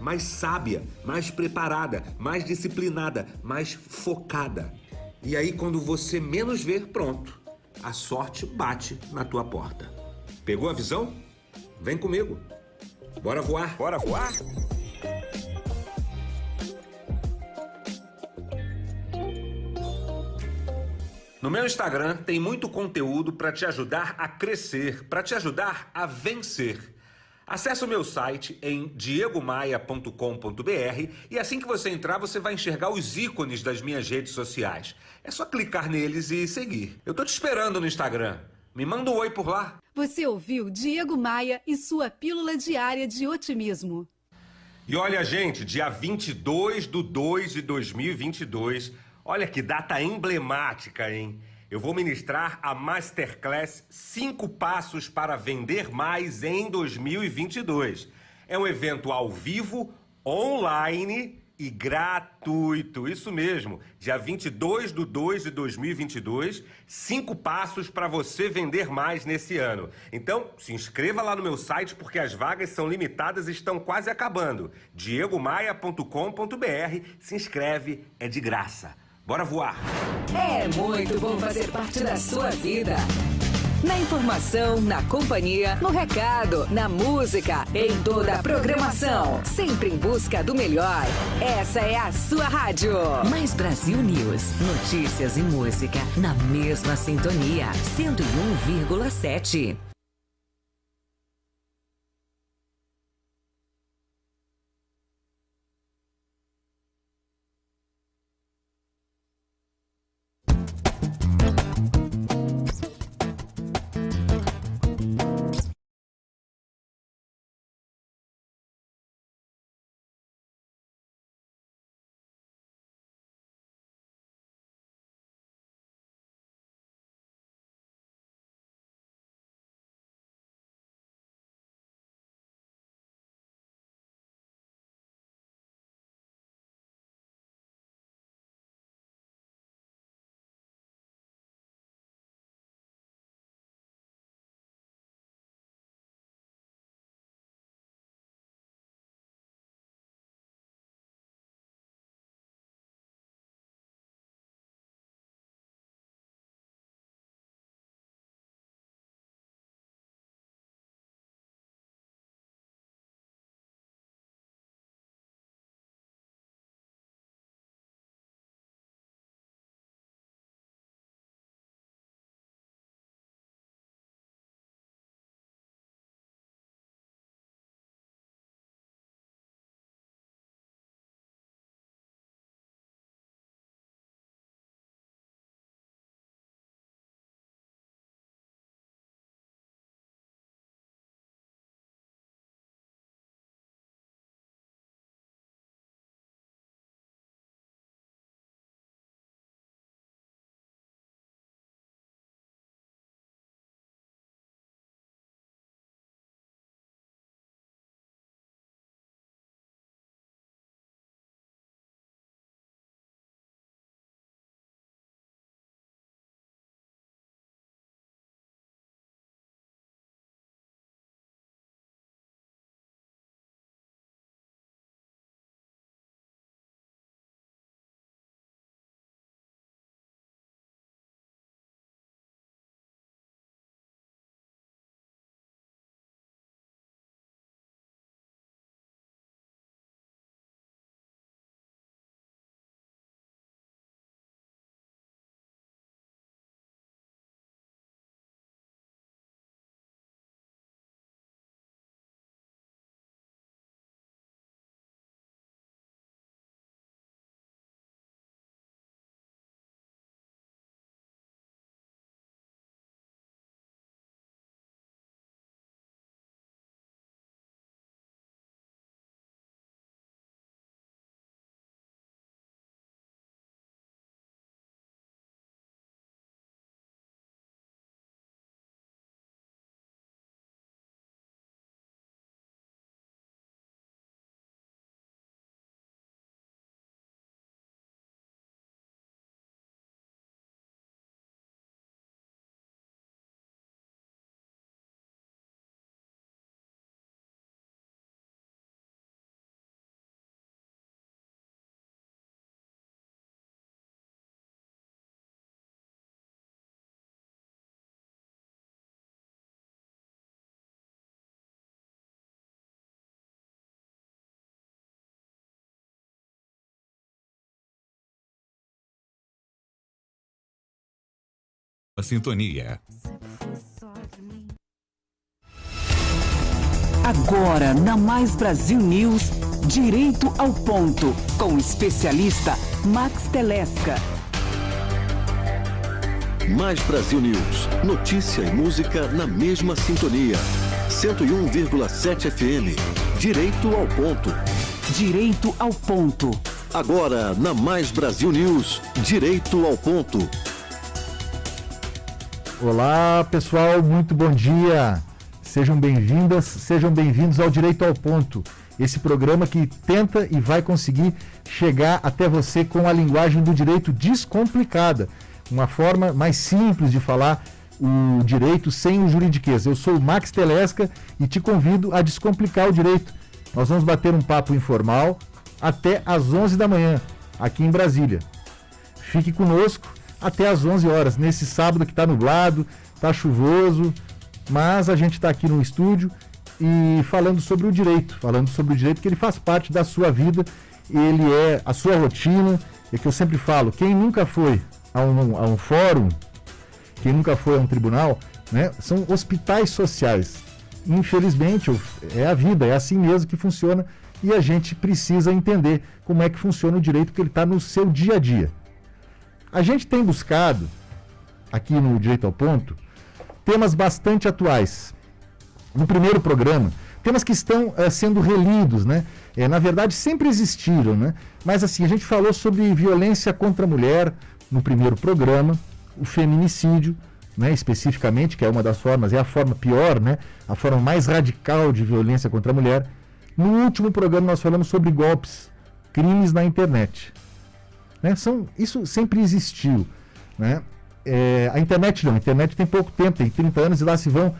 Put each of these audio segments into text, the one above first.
mais sábia, mais preparada, mais disciplinada, mais focada. E aí, quando você menos vê, pronto, a sorte bate na tua porta. Pegou a visão? Vem comigo. Bora voar? Bora voar? No meu Instagram tem muito conteúdo para te ajudar a crescer, para te ajudar a vencer. Acesse o meu site em diegomaia.com.br e assim que você entrar, você vai enxergar os ícones das minhas redes sociais. É só clicar neles e seguir. Eu tô te esperando no Instagram. Me manda um oi por lá. Você ouviu Diego Maia e sua pílula diária de otimismo. E olha, gente, dia 22/2/2022, olha que data emblemática, hein? Eu vou ministrar a Masterclass 5 Passos para Vender Mais em 2022. É um evento ao vivo, online e gratuito. Isso mesmo, dia 22/2/2022, 5 passos para você vender mais nesse ano. Então, se inscreva lá no meu site porque as vagas são limitadas e estão quase acabando. diegomaia.com.br, se inscreve, é de graça. Bora voar! É muito bom fazer parte da sua vida. Na informação, na companhia, no recado, na música, em toda a programação. Sempre em busca do melhor. Essa é a sua rádio. Mais Brasil News. Notícias e música na mesma sintonia. 101,7. A sintonia. Agora, na Mais Brasil News, Direito ao Ponto, com o especialista Max Telesca. Mais Brasil News, notícia e música na mesma sintonia. 101,7 FM, Direito ao Ponto. Direito ao Ponto. Agora, na Mais Brasil News, Direito ao Ponto. Olá, pessoal, muito bom dia. Sejam bem-vindas, sejam bem-vindos ao Direito ao Ponto. Esse programa que tenta e vai conseguir chegar até você com a linguagem do direito descomplicada. Uma forma mais simples de falar o direito sem o juridiquês. Eu sou o Max Telesca e te convido a descomplicar o direito. Nós vamos bater um papo informal até às 11 da manhã, aqui em Brasília. Fique conosco até às 11 horas, nesse sábado que está nublado, está chuvoso, mas a gente está aqui no estúdio e falando sobre o direito que ele faz parte da sua vida, ele é a sua rotina, é que eu sempre falo, quem nunca foi a um fórum, quem nunca foi a um tribunal, né, são hospitais sociais. Infelizmente, é a vida, é assim mesmo que funciona e a gente precisa entender como é que funciona o direito, porque ele está no seu dia a dia. A gente tem buscado, aqui no Direito ao Ponto, temas bastante atuais. No primeiro programa, temas que estão sendo relidos, né? Na verdade, sempre existiram, né? Mas assim, a gente falou sobre violência contra a mulher no primeiro programa, o feminicídio, né, especificamente, que é uma das formas, é a forma pior, né? A forma mais radical de violência contra a mulher. No último programa, nós falamos sobre golpes, crimes na internet. Né? Isso sempre existiu, né? A internet não, a internet tem pouco tempo, tem 30 anos e lá se vão,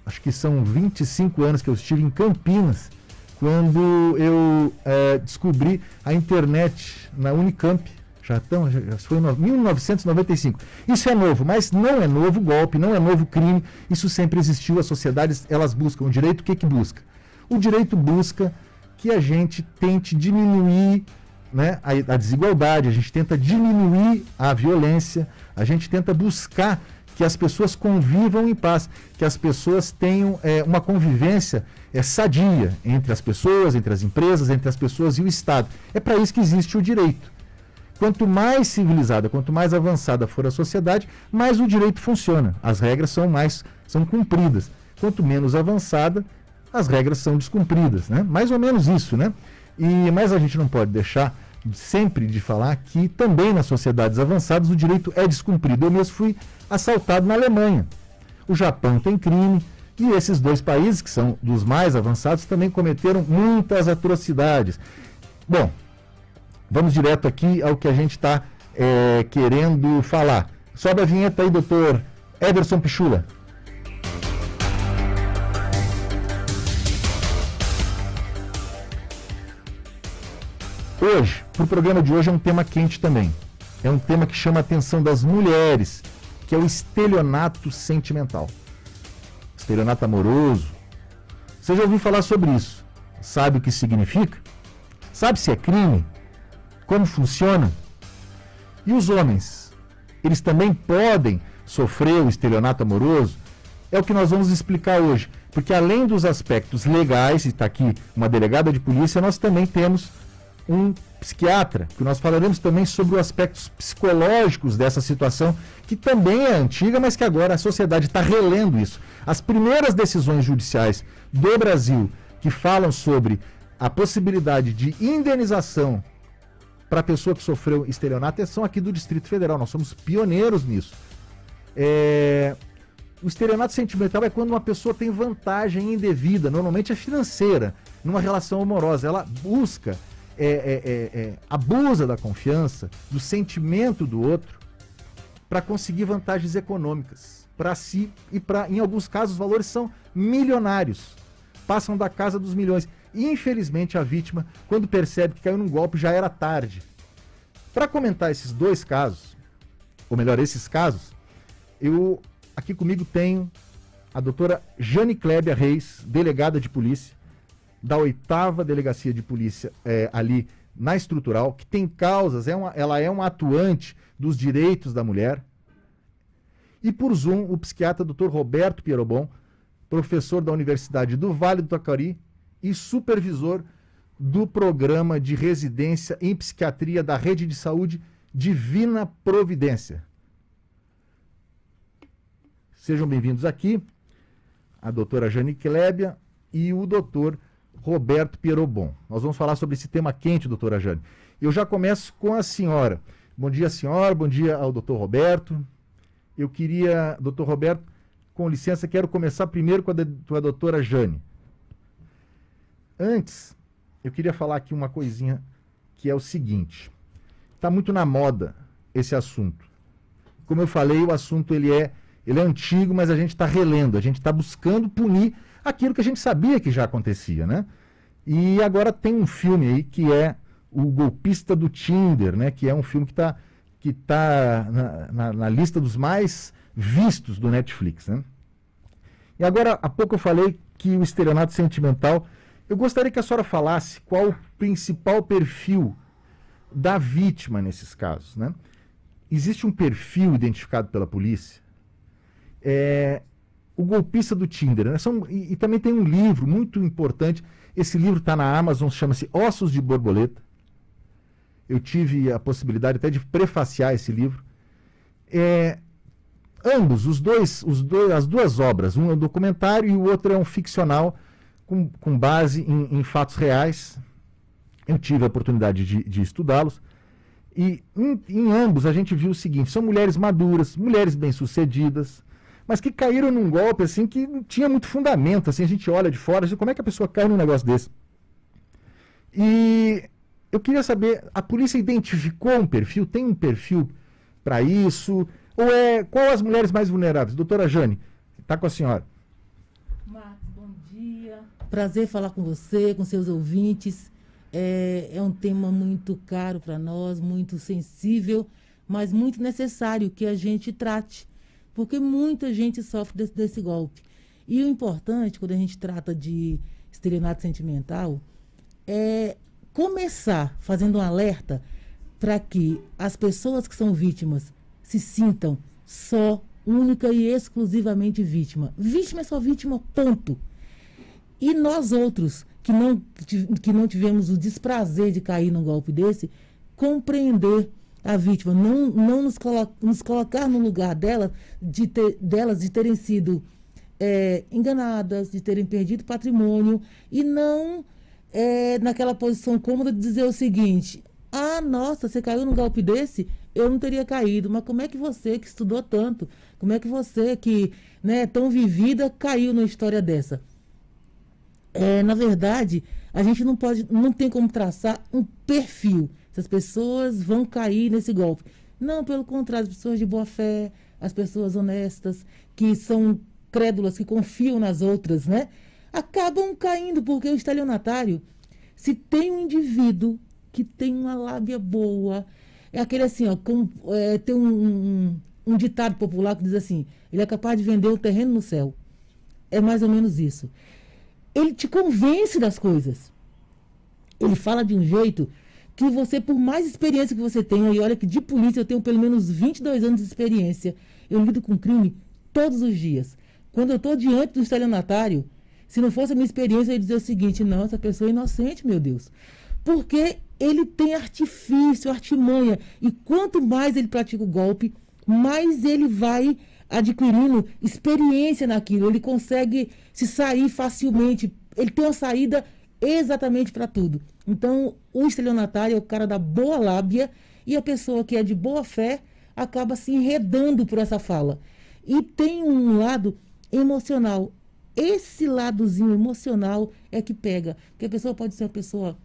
acho que são 25 anos que eu estive em Campinas, quando eu descobri a internet na Unicamp, já foi em 1995. Isso é novo, mas não é novo golpe, não é novo crime, isso sempre existiu, as sociedades, elas buscam o direito, o que busca? O direito busca que a gente tente diminuir, né, a desigualdade, a gente tenta diminuir a violência, a gente tenta buscar que as pessoas convivam em paz, que as pessoas tenham uma convivência sadia entre as pessoas, entre as empresas, entre as pessoas e o Estado. É para isso que existe o direito. Quanto mais civilizada, quanto mais avançada for a sociedade, mais o direito funciona. As regras são cumpridas. Quanto menos avançada, as regras são descumpridas, né? Mais ou menos isso, né? Mas a gente não pode deixar sempre de falar que também nas sociedades avançadas o direito é descumprido. Eu mesmo fui assaltado na Alemanha. O Japão tem crime e esses dois países, que são dos mais avançados, também cometeram muitas atrocidades. Bom, vamos direto aqui ao que a gente está querendo falar. Sobe a vinheta aí, doutor Everson Pichula. Hoje, o programa de hoje é um tema quente também. É um tema que chama a atenção das mulheres, que é o estelionato sentimental. Estelionato amoroso. Você já ouviu falar sobre isso? Sabe o que significa? Sabe se é crime? Como funciona? E os homens? Eles também podem sofrer o estelionato amoroso? É o que nós vamos explicar hoje. Porque além dos aspectos legais, e está aqui uma delegada de polícia, nós também temos um psiquiatra, que nós falaremos também sobre os aspectos psicológicos dessa situação, que também é antiga, mas que agora a sociedade está relendo isso. As primeiras decisões judiciais do Brasil que falam sobre a possibilidade de indenização para a pessoa que sofreu estelionato são aqui do Distrito Federal, nós somos pioneiros nisso. O estelionato sentimental é quando uma pessoa tem vantagem indevida, normalmente é financeira, numa relação amorosa, ela busca abusa da confiança, do sentimento do outro, para conseguir vantagens econômicas para si e em alguns casos, os valores são milionários, passam da casa dos milhões. E, infelizmente, a vítima, quando percebe que caiu num golpe, já era tarde. Para comentar esses dois casos, ou melhor, esses casos, eu aqui comigo tenho a doutora Jane Clébia Reis, delegada de polícia, da 8ª Delegacia de Polícia ali na Estrutural, que tem causas, ela é uma atuante dos direitos da mulher. e por Zoom o psiquiatra Dr. Roberto Pierobon, professor da Universidade do Vale do Taquari e supervisor do programa de residência em psiquiatria da Rede de Saúde Divina Providência. Sejam bem-vindos aqui a doutora Jane Klebia e o doutor Roberto Pierobon. Nós vamos falar sobre esse tema quente, doutora Jane. Eu já começo com a senhora. Bom dia, senhora. Bom dia ao doutor Roberto. Eu queria, doutor Roberto, com licença, quero começar primeiro com a doutora Jane. Antes, eu queria falar aqui uma coisinha que é o seguinte. Está muito na moda esse assunto. Como eu falei, o assunto ele é antigo, mas a gente está relendo, a gente está buscando punir aquilo que a gente sabia que já acontecia, né? E agora tem um filme aí que é O Golpista do Tinder, né? Que é um filme que tá na lista dos mais vistos do Netflix, né? E agora, há pouco eu falei que o estelionato sentimental, eu gostaria que a senhora falasse qual o principal perfil da vítima nesses casos, né? Existe um perfil identificado pela polícia, o golpista do Tinder, né? E também tem um livro muito importante, esse livro está na Amazon, chama-se Ossos de Borboleta. Eu tive a possibilidade até de prefaciar esse livro. Ambos, as duas obras, um é um documentário e o outro é um ficcional com base em fatos reais. Eu tive a oportunidade de estudá-los. E em ambos a gente viu o seguinte: são mulheres maduras, mulheres bem-sucedidas, mas que caíram num golpe assim que não tinha muito fundamento. Assim, a gente olha de fora e diz, como é que a pessoa cai num negócio desse? E eu queria saber, a polícia identificou um perfil? Tem um perfil para isso? Ou qual as mulheres mais vulneráveis? Doutora Jane, está com a senhora. Marcos, bom dia. Prazer falar com você, com seus ouvintes. É um tema muito caro para nós, muito sensível, mas muito necessário que a gente trate, porque muita gente sofre desse golpe. E o importante, quando a gente trata de estelionato sentimental, é começar fazendo um alerta para que as pessoas que são vítimas se sintam só, única e exclusivamente vítima. Vítima é só vítima, ponto. E nós outros, que não tivemos o desprazer de cair num golpe desse, compreender a vítima, não nos colocar no lugar delas de terem sido enganadas, de terem perdido patrimônio, e não naquela posição cômoda de dizer o seguinte: ah, nossa, você caiu num golpe desse? Eu não teria caído. Mas como é que você, que estudou tanto, como é que você, que é tão vivida, caiu numa história dessa? Na verdade, a gente não tem como traçar um perfil. Essas pessoas vão cair nesse golpe. Não, pelo contrário, as pessoas de boa fé, as pessoas honestas, que são crédulas, que confiam nas outras, né? Acabam caindo, porque o estelionatário, se tem um indivíduo que tem uma lábia boa, é aquele assim, ó, tem um ditado popular que diz assim: ele é capaz de vender o terreno no céu. É mais ou menos isso. Ele te convence das coisas. Ele fala de um jeito que você, por mais experiência que você tenha, e olha que de polícia eu tenho pelo menos 22 anos de experiência, eu lido com crime todos os dias. Quando eu estou diante do estelionatário, se não fosse a minha experiência, eu ia dizer o seguinte: não, essa pessoa é inocente, meu Deus. Porque ele tem artifício, artimanha, e quanto mais ele pratica o golpe, mais ele vai adquirindo experiência naquilo, ele consegue se sair facilmente, ele tem uma saída exatamente para tudo. Então, o estelionatário é o cara da boa lábia, e a pessoa que é de boa fé acaba se enredando por essa fala. E tem um lado emocional. Esse ladozinho emocional é que pega, porque a pessoa pode ser uma pessoa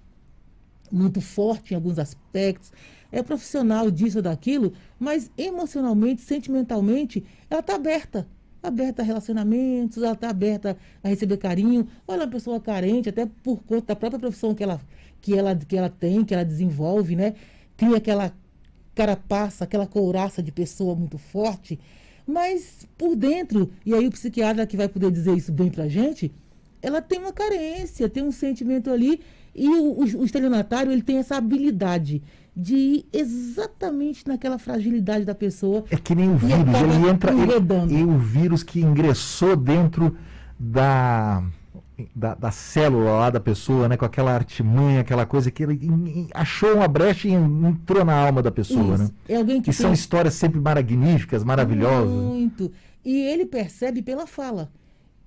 muito forte em alguns aspectos, é profissional disso ou daquilo, mas emocionalmente, sentimentalmente, ela está aberta a relacionamentos, ela está aberta a receber carinho. Olha, uma pessoa carente, até por conta da própria profissão que ela tem, que ela desenvolve, né? Cria aquela carapaça, aquela couraça de pessoa muito forte, mas por dentro, e aí o psiquiatra que vai poder dizer isso bem pra gente, ela tem uma carência, tem um sentimento ali, E o estelionatário, ele tem essa habilidade de ir exatamente naquela fragilidade da pessoa. É que nem o vírus, ele entra... E o vírus que ingressou dentro da célula lá da pessoa, né, com aquela artimanha, aquela coisa que ele achou uma brecha e entrou na alma da pessoa, né? É alguém que são histórias sempre magníficas, maravilhosas. Muito. E ele percebe pela fala.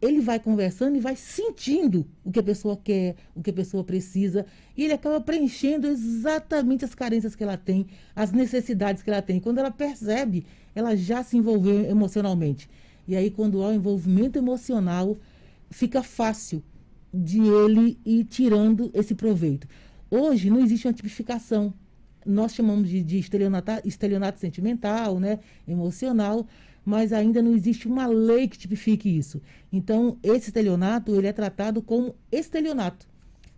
Ele vai conversando e vai sentindo o que a pessoa quer, o que a pessoa precisa, e ele acaba preenchendo exatamente as carências que ela tem, as necessidades que ela tem. Quando ela percebe, ela já se envolveu emocionalmente. E aí, quando há um envolvimento emocional, fica fácil de ele ir tirando esse proveito. Hoje não existe uma tipificação. Nós chamamos de estelionato sentimental, né, emocional, mas ainda não existe uma lei que tipifique isso. Então, esse estelionato, ele é tratado como estelionato,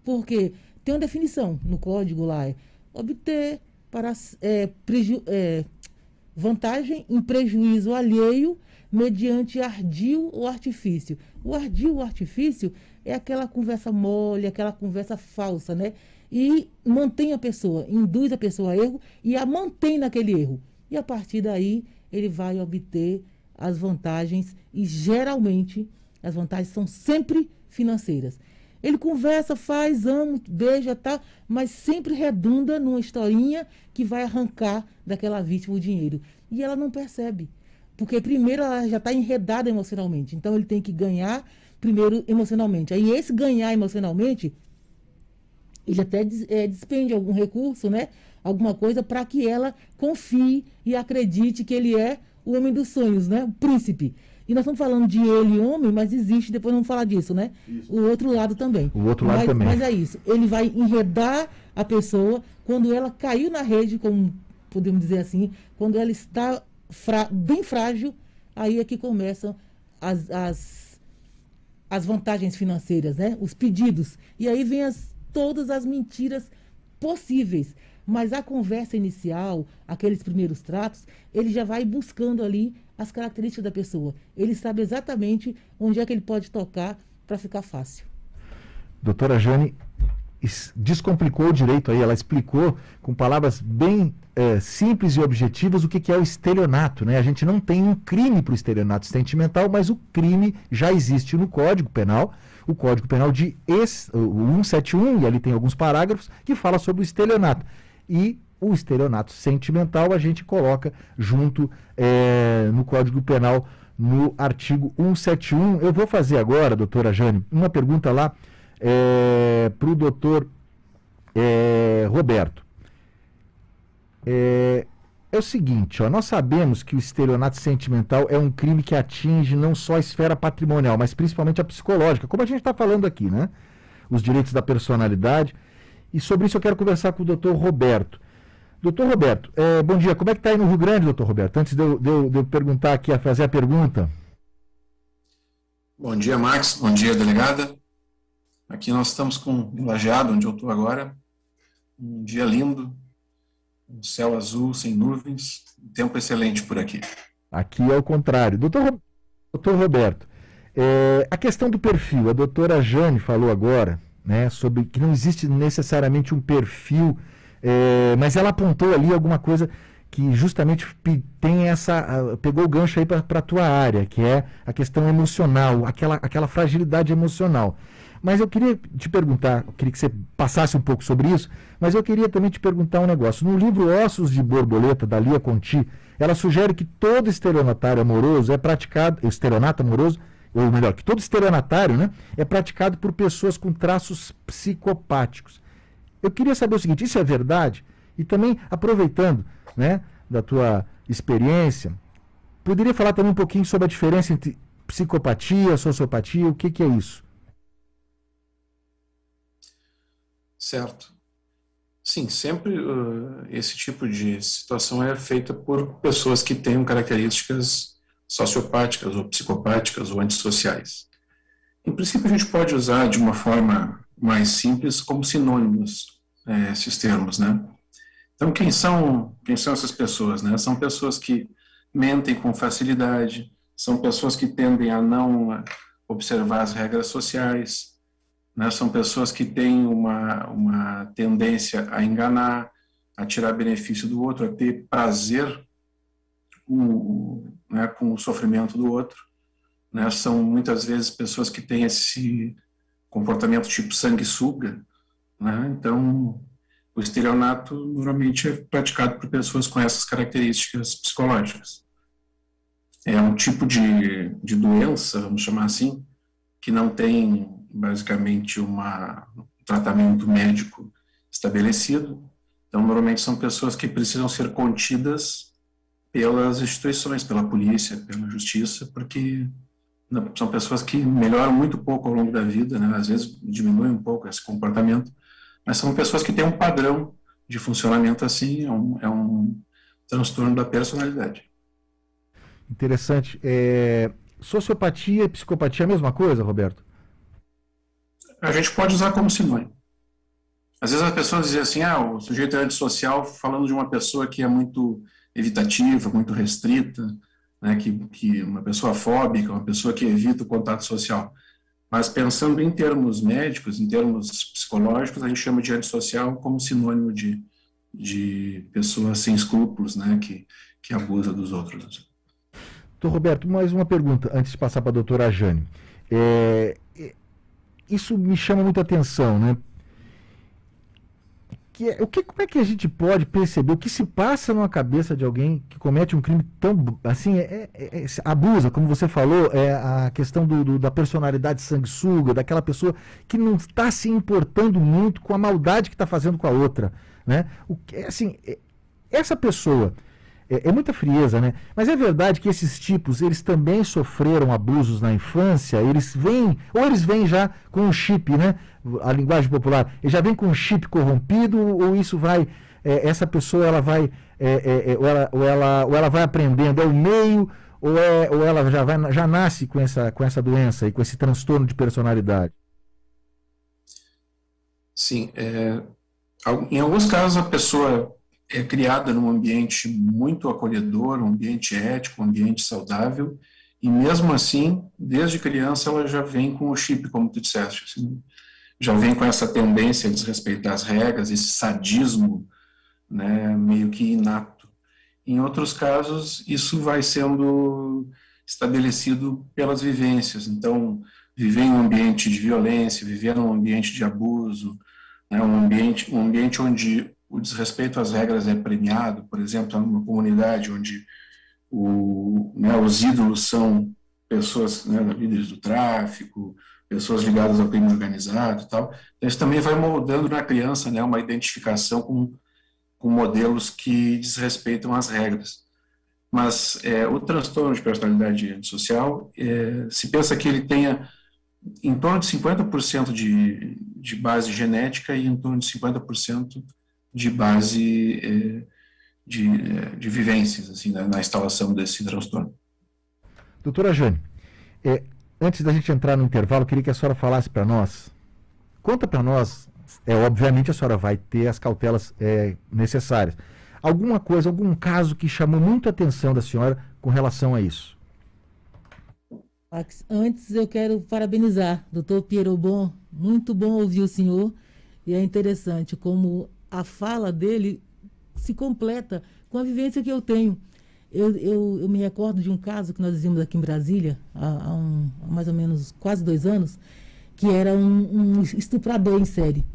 porque tem uma definição no código lá, obter para vantagem em prejuízo alheio mediante ardil ou artifício. O ardil ou artifício é aquela conversa mole, aquela conversa falsa, né? E mantém a pessoa, induz a pessoa a erro e a mantém naquele erro. E a partir daí, ele vai obter as vantagens e, geralmente, as vantagens são sempre financeiras. Ele conversa, faz, ama, beija, tá, mas sempre redunda numa historinha que vai arrancar daquela vítima o dinheiro. E ela não percebe, porque primeiro ela já está enredada emocionalmente. Então, ele tem que ganhar primeiro emocionalmente. Aí, esse ganhar emocionalmente, ele até despende algum recurso, né? Alguma coisa para que ela confie e acredite que ele é o homem dos sonhos, né? O príncipe. E nós estamos falando de ele, homem, mas existe, depois vamos falar disso, né? Isso. O outro lado também. O outro lado também. Mas é isso. Ele vai enredar a pessoa quando ela caiu na rede, como podemos dizer assim, quando ela está bem frágil, aí é que começam as vantagens financeiras, né? Os pedidos. E aí vem todas as mentiras possíveis. Mas a conversa inicial, aqueles primeiros tratos, ele já vai buscando ali as características da pessoa. Ele sabe exatamente onde é que ele pode tocar para ficar fácil. Doutora Jane descomplicou o direito aí, ela explicou com palavras bem simples e objetivas o que é o estelionato, né? A gente não tem um crime para o estelionato sentimental, mas o crime já existe no Código Penal, o Código Penal o 171, e ali tem alguns parágrafos que fala sobre o estelionato. E o estelionato sentimental a gente coloca junto no Código Penal, no artigo 171. Eu vou fazer agora, doutora Jane, uma pergunta lá para o doutor Roberto. É o seguinte, nós sabemos que o estelionato sentimental é um crime que atinge não só a esfera patrimonial, mas principalmente a psicológica, como a gente está falando aqui, né? Os direitos da personalidade. E sobre isso eu quero conversar com o doutor Roberto. Doutor Roberto, bom dia. Como é que está aí no Rio Grande, doutor Roberto? Antes de eu perguntar aqui, fazer a pergunta. Bom dia, Max. Bom dia, delegada. Aqui nós estamos em Lajeado, onde eu estou agora. Um dia lindo, um céu azul, sem nuvens, tempo excelente por aqui. Aqui é o contrário. Doutor Roberto, a questão do perfil, a doutora Jane falou agora, né, sobre que não existe necessariamente um perfil, mas ela apontou ali alguma coisa que justamente tem pegou o gancho aí para a tua área, que é a questão emocional, aquela fragilidade emocional. Mas eu queria te perguntar, eu queria que você passasse um pouco sobre isso, mas eu queria também te perguntar um negócio. No livro Ossos de Borboleta, da Lia Conti, ela sugere que todo estelionatário amoroso estelionato amoroso, ou melhor, que todo estelionatário, né, é praticado por pessoas com traços psicopáticos. Eu queria saber o seguinte, isso é verdade? E também, aproveitando, né, da tua experiência, poderia falar também um pouquinho sobre a diferença entre psicopatia, sociopatia, o que é isso? Certo. Sim, sempre esse tipo de situação é feita por pessoas que tenham características sociopáticas ou psicopáticas ou antissociais. Em princípio, a gente pode usar de uma forma mais simples como sinônimos esses termos, né? Então, quem são essas pessoas, né? São pessoas que mentem com facilidade, são pessoas que tendem a não observar as regras sociais, né? São pessoas que têm uma tendência a enganar, a tirar benefício do outro, a ter prazer né, com o sofrimento do outro, né? São muitas vezes pessoas que têm esse comportamento tipo sanguessuga, né? Então, o estelionato normalmente é praticado por pessoas com essas características psicológicas. É um tipo de doença, vamos chamar assim, que não tem basicamente um tratamento médico estabelecido. Então, normalmente são pessoas que precisam ser contidas pelas instituições, pela polícia, pela justiça, porque são pessoas que melhoram muito pouco ao longo da vida, né? Às vezes diminuem um pouco esse comportamento, mas são pessoas que têm um padrão de funcionamento assim, é um transtorno da personalidade. Interessante. Sociopatia e psicopatia é a mesma coisa, Roberto? A gente pode usar como sinônimo. Às vezes as pessoas dizem assim, o sujeito é antissocial, falando de uma pessoa que é muito evitativa, muito restrita, né, que uma pessoa fóbica, uma pessoa que evita o contato social. Mas pensando em termos médicos, em termos psicológicos, a gente chama de antissocial como sinônimo de pessoa sem escrúpulos, né, que abusa dos outros. Doutor Roberto, mais uma pergunta, antes de passar para a doutora Jane. Isso me chama muita atenção, né? Como é que a gente pode perceber o que se passa numa cabeça de alguém que comete um crime tão, assim, abusa, como você falou, a questão da personalidade sanguessuga, daquela pessoa que não está se importando muito com a maldade que está fazendo com a outra, né? Essa pessoa, é muita frieza, né? Mas é verdade que esses tipos, eles também sofreram abusos na infância, eles vêm já com um chip, né? A linguagem popular, ele já vem com um chip corrompido, ou isso vai, essa pessoa ela vai, ou ela vai aprendendo, é o meio, ou ela já nasce com essa doença e com esse transtorno de personalidade? Sim, em alguns casos a pessoa é criada num ambiente muito acolhedor, um ambiente ético, um ambiente saudável, e mesmo assim, desde criança ela já vem com o chip, como tu disseste, assim, já vem com essa tendência a desrespeitar as regras, esse sadismo, né, meio que inato. Em outros casos, isso vai sendo estabelecido pelas vivências. Então, viver em um ambiente de violência, viver num ambiente de abuso, né, um ambiente onde o desrespeito às regras é premiado, por exemplo, numa comunidade onde os ídolos são pessoas, né, líderes do tráfico, pessoas ligadas ao crime organizado e tal. Isso também vai moldando na criança, né, uma identificação com modelos que desrespeitam as regras. Mas o transtorno de personalidade antissocial, se pensa que ele tenha em torno de 50% de base genética e em torno de 50% de base de vivências, assim, na instalação desse transtorno. Doutora Jane, antes da gente entrar no intervalo, eu queria que a senhora falasse para nós, conta para nós, obviamente a senhora vai ter as cautelas necessárias, alguma coisa, algum caso que chamou muito a atenção da senhora com relação a isso? Antes eu quero parabenizar, doutor Pierobon, muito bom ouvir o senhor, e é interessante como a fala dele se completa com a vivência que eu tenho. Eu me recordo de um caso que nós vimos aqui em Brasília, há mais ou menos quase 2 anos, que era um estuprador em série.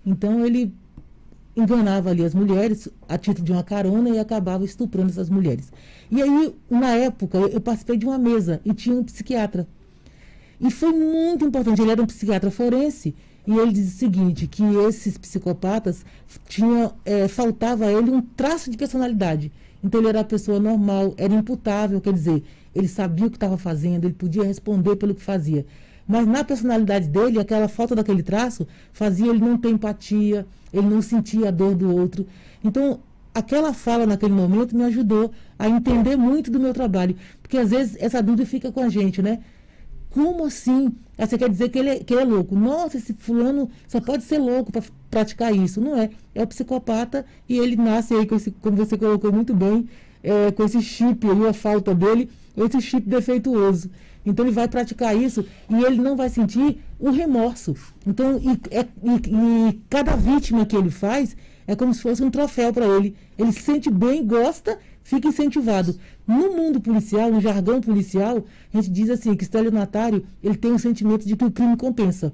Então ele enganava ali as mulheres a título de uma carona e acabava estuprando essas mulheres. E aí, na época, eu participei de uma mesa e tinha um psiquiatra. E foi muito importante, ele era um psiquiatra forense, e ele diz o seguinte, que esses psicopatas faltava a ele um traço de personalidade. Então ele era uma pessoa normal, era imputável, quer dizer, ele sabia o que estava fazendo, ele podia responder pelo que fazia. Mas na personalidade dele, aquela falta daquele traço fazia ele não ter empatia, ele não sentia a dor do outro. Então, aquela fala naquele momento me ajudou a entender muito do meu trabalho. Porque às vezes essa dúvida fica com a gente, né? Como assim? Você quer dizer que ele é louco? Nossa, esse fulano só pode ser louco para praticar isso. Não é. É o psicopata e ele nasce aí, como você colocou muito bem, com esse chip aí, a falta dele, esse chip defeituoso. Então ele vai praticar isso e ele não vai sentir o remorso. Então, e cada vítima que ele faz é como se fosse um troféu para ele. Ele se sente bem, gosta, fica incentivado. No mundo policial, no jargão policial, a gente diz assim, que o estelionatário, ele tem o sentimento de que o crime compensa.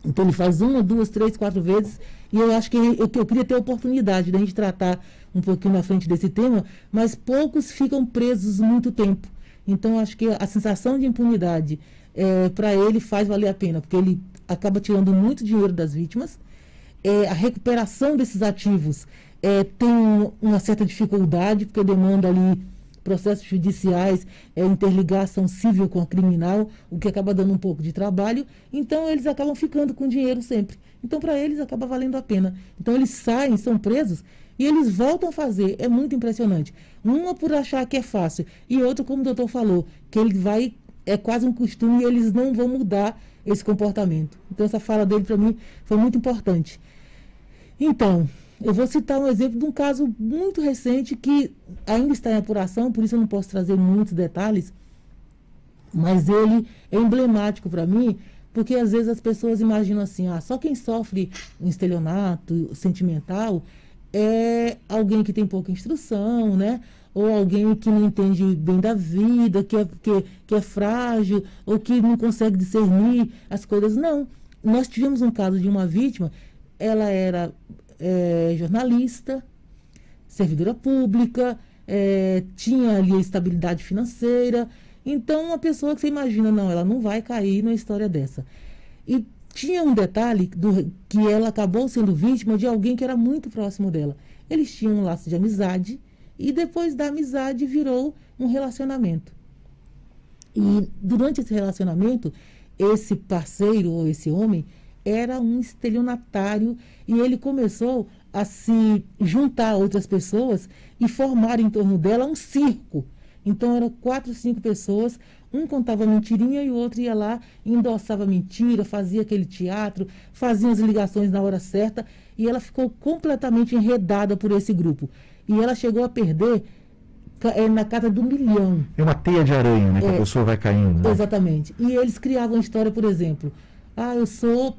Então ele faz 1, 2, 3, 4 vezes, e eu acho que eu queria ter a oportunidade de a gente tratar um pouquinho na frente desse tema, mas poucos ficam presos muito tempo. Então acho que a sensação de impunidade para ele faz valer a pena, porque ele acaba tirando muito dinheiro das vítimas, a recuperação desses ativos tem uma certa dificuldade, porque demanda ali processos judiciais, interligação civil com a criminal, o que acaba dando um pouco de trabalho, então eles acabam ficando com dinheiro sempre. Então para eles acaba valendo a pena. Então eles saem, são presos e eles voltam a fazer, é muito impressionante. Uma por achar que é fácil e outra, como o doutor falou, que ele vai, é quase um costume e eles não vão mudar esse comportamento. Então essa fala dele para mim foi muito importante. Então, eu vou citar um exemplo de um caso muito recente que ainda está em apuração, por isso eu não posso trazer muitos detalhes, mas ele é emblemático para mim, porque às vezes as pessoas imaginam assim, só quem sofre um estelionato sentimental é alguém que tem pouca instrução, né? Ou alguém que não entende bem da vida, que é frágil, ou que não consegue discernir as coisas. Não, nós tivemos um caso de uma vítima, ela era jornalista, servidora pública, tinha ali a estabilidade financeira. Então, uma pessoa que você imagina, não, ela não vai cair numa história dessa. E tinha um detalhe que ela acabou sendo vítima de alguém que era muito próximo dela. Eles tinham um laço de amizade e depois da amizade virou um relacionamento. E durante esse relacionamento, esse parceiro ou esse homem era um estelionatário e ele começou a se juntar a outras pessoas e formar em torno dela um circo. Então eram 4, 5 pessoas, um contava mentirinha e o outro ia lá, endossava mentira, fazia aquele teatro, fazia as ligações na hora certa e ela ficou completamente enredada por esse grupo. E ela chegou a perder na casa do 1 milhão. É uma teia de aranha, né? Que a pessoa vai caindo. Né? Exatamente. E eles criavam a história, por exemplo, eu sou,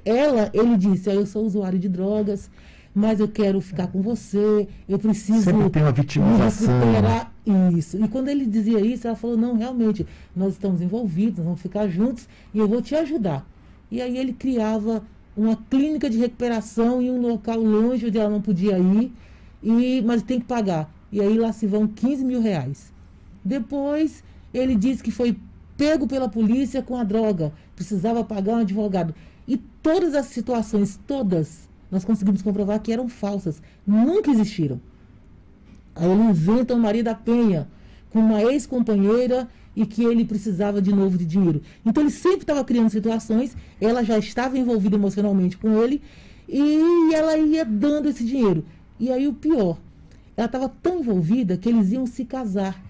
ela, ele disse, eu sou usuário de drogas, mas eu quero ficar com você, eu preciso... Sempre tem uma vitimização. Recuperar isso. E quando ele dizia isso, ela falou, não, realmente, nós estamos envolvidos, nós vamos ficar juntos e eu vou te ajudar. E aí ele criava uma clínica de recuperação em um local longe onde ela não podia ir, mas tem que pagar. E aí lá se vão 15 mil reais. Depois ele disse que foi pego pela polícia com a droga, precisava pagar um advogado. E todas as situações, nós conseguimos comprovar que eram falsas, nunca existiram. Aí ele inventa o Maria da Penha com uma ex-companheira e que ele precisava de novo de dinheiro. Então ele sempre estava criando situações, ela já estava envolvida emocionalmente com ele e ela ia dando esse dinheiro. E aí o pior, ela estava tão envolvida que eles iam se casar.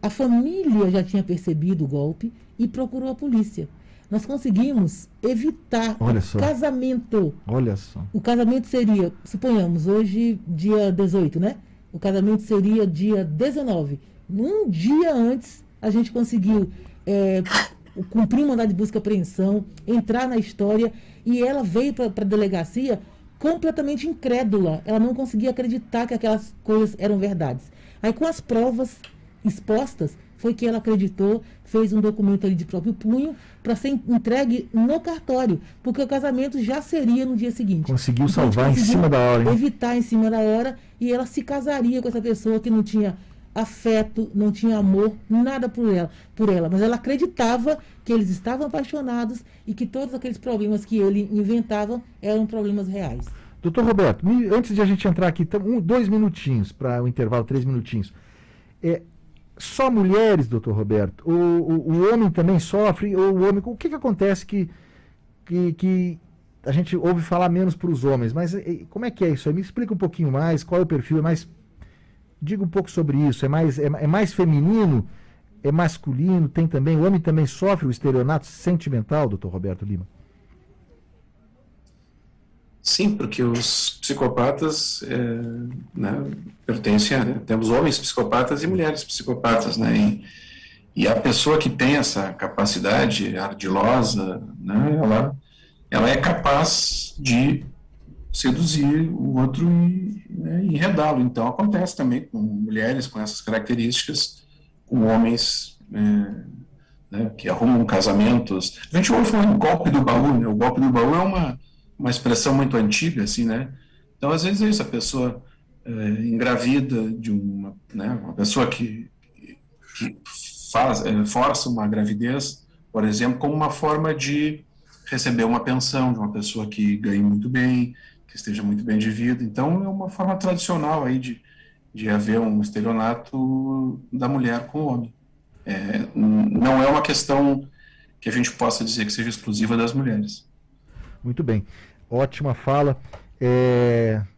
A família já tinha percebido o golpe e procurou a polícia. Nós conseguimos evitar o casamento. Olha só. O casamento seria, suponhamos, hoje dia 18, né? O casamento seria dia 19. Um dia antes, a gente conseguiu cumprir um mandado de busca e apreensão, entrar na história, e ela veio para a delegacia completamente incrédula. Ela não conseguia acreditar que aquelas coisas eram verdades. Aí, com as provas expostas, foi que ela acreditou, fez um documento ali de próprio punho para ser entregue no cartório, porque o casamento já seria no dia seguinte. Conseguiu salvar em cima da hora, hein? Evitar em cima da hora, e ela se casaria com essa pessoa que não tinha afeto, não tinha amor, nada por ela. Mas ela acreditava que eles estavam apaixonados e que todos aqueles problemas que ele inventava eram problemas reais. Doutor Roberto, antes de a gente entrar aqui, 2 minutinhos para o intervalo, 3 minutinhos. Só mulheres, doutor Roberto? O homem também sofre? O que acontece que a gente ouve falar menos para os homens? Mas como é que é isso aí? Me explica um pouquinho mais, qual é o perfil? Diga um pouco sobre isso. É mais feminino? É masculino? Tem também? O homem também sofre o estelionato sentimental, doutor Roberto Lima? Sim, porque os psicopatas pertencem temos homens psicopatas e mulheres psicopatas, né? E a pessoa que tem essa capacidade ardilosa, né, ela é capaz de seduzir o outro e, né, enredá-lo. Então, acontece também com mulheres com essas características, com homens né, que arrumam casamentos. A gente ouve falar em golpe do baú, né? O golpe do baú é uma expressão muito antiga, assim, né? Então, às vezes é isso, a pessoa engravida de uma pessoa que força uma gravidez, por exemplo, como uma forma de receber uma pensão de uma pessoa que ganhe muito bem, que esteja muito bem de vida. Então, é uma forma tradicional aí de haver um estelionato da mulher com o homem. Não é uma questão que a gente possa dizer que seja exclusiva das mulheres. Muito bem, ótima fala.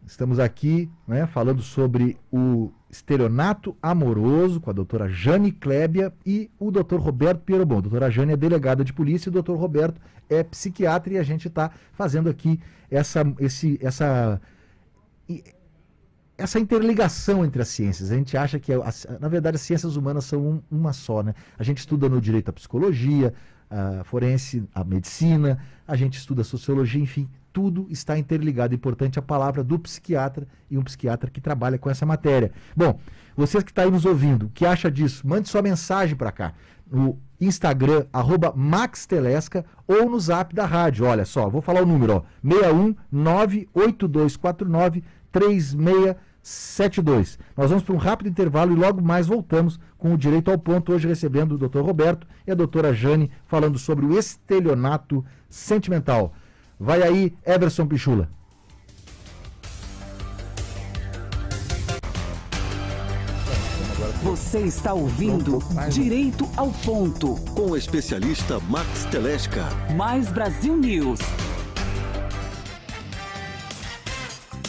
Estamos aqui, né, falando sobre o estelionato amoroso com a doutora Jane Klebia e o doutor Roberto Pierobon. A doutora Jane é delegada de polícia e o doutor Roberto é psiquiatra, e a gente está fazendo aqui essa interligação entre as ciências. A gente acha que, na verdade, as ciências humanas são uma só, né? A gente estuda no direito a psicologia, a forense, a medicina, a gente estuda a sociologia, enfim, tudo está interligado. É importante a palavra do psiquiatra e um psiquiatra que trabalha com essa matéria. Bom, vocês que estão aí nos ouvindo, o que acha disso? Mande sua mensagem para cá, no Instagram, @MaxTelesca, ou no zap da rádio. Olha só, vou falar o número, 61982493672. Nós vamos para um rápido intervalo e logo mais voltamos com o Direito ao Ponto, hoje recebendo o Dr. Roberto e a doutora Jane, falando sobre o estelionato sentimental. Vai aí, Everson Pichula. Você está ouvindo Direito ao Ponto, com o especialista Max Telesca. Mais Brasil News.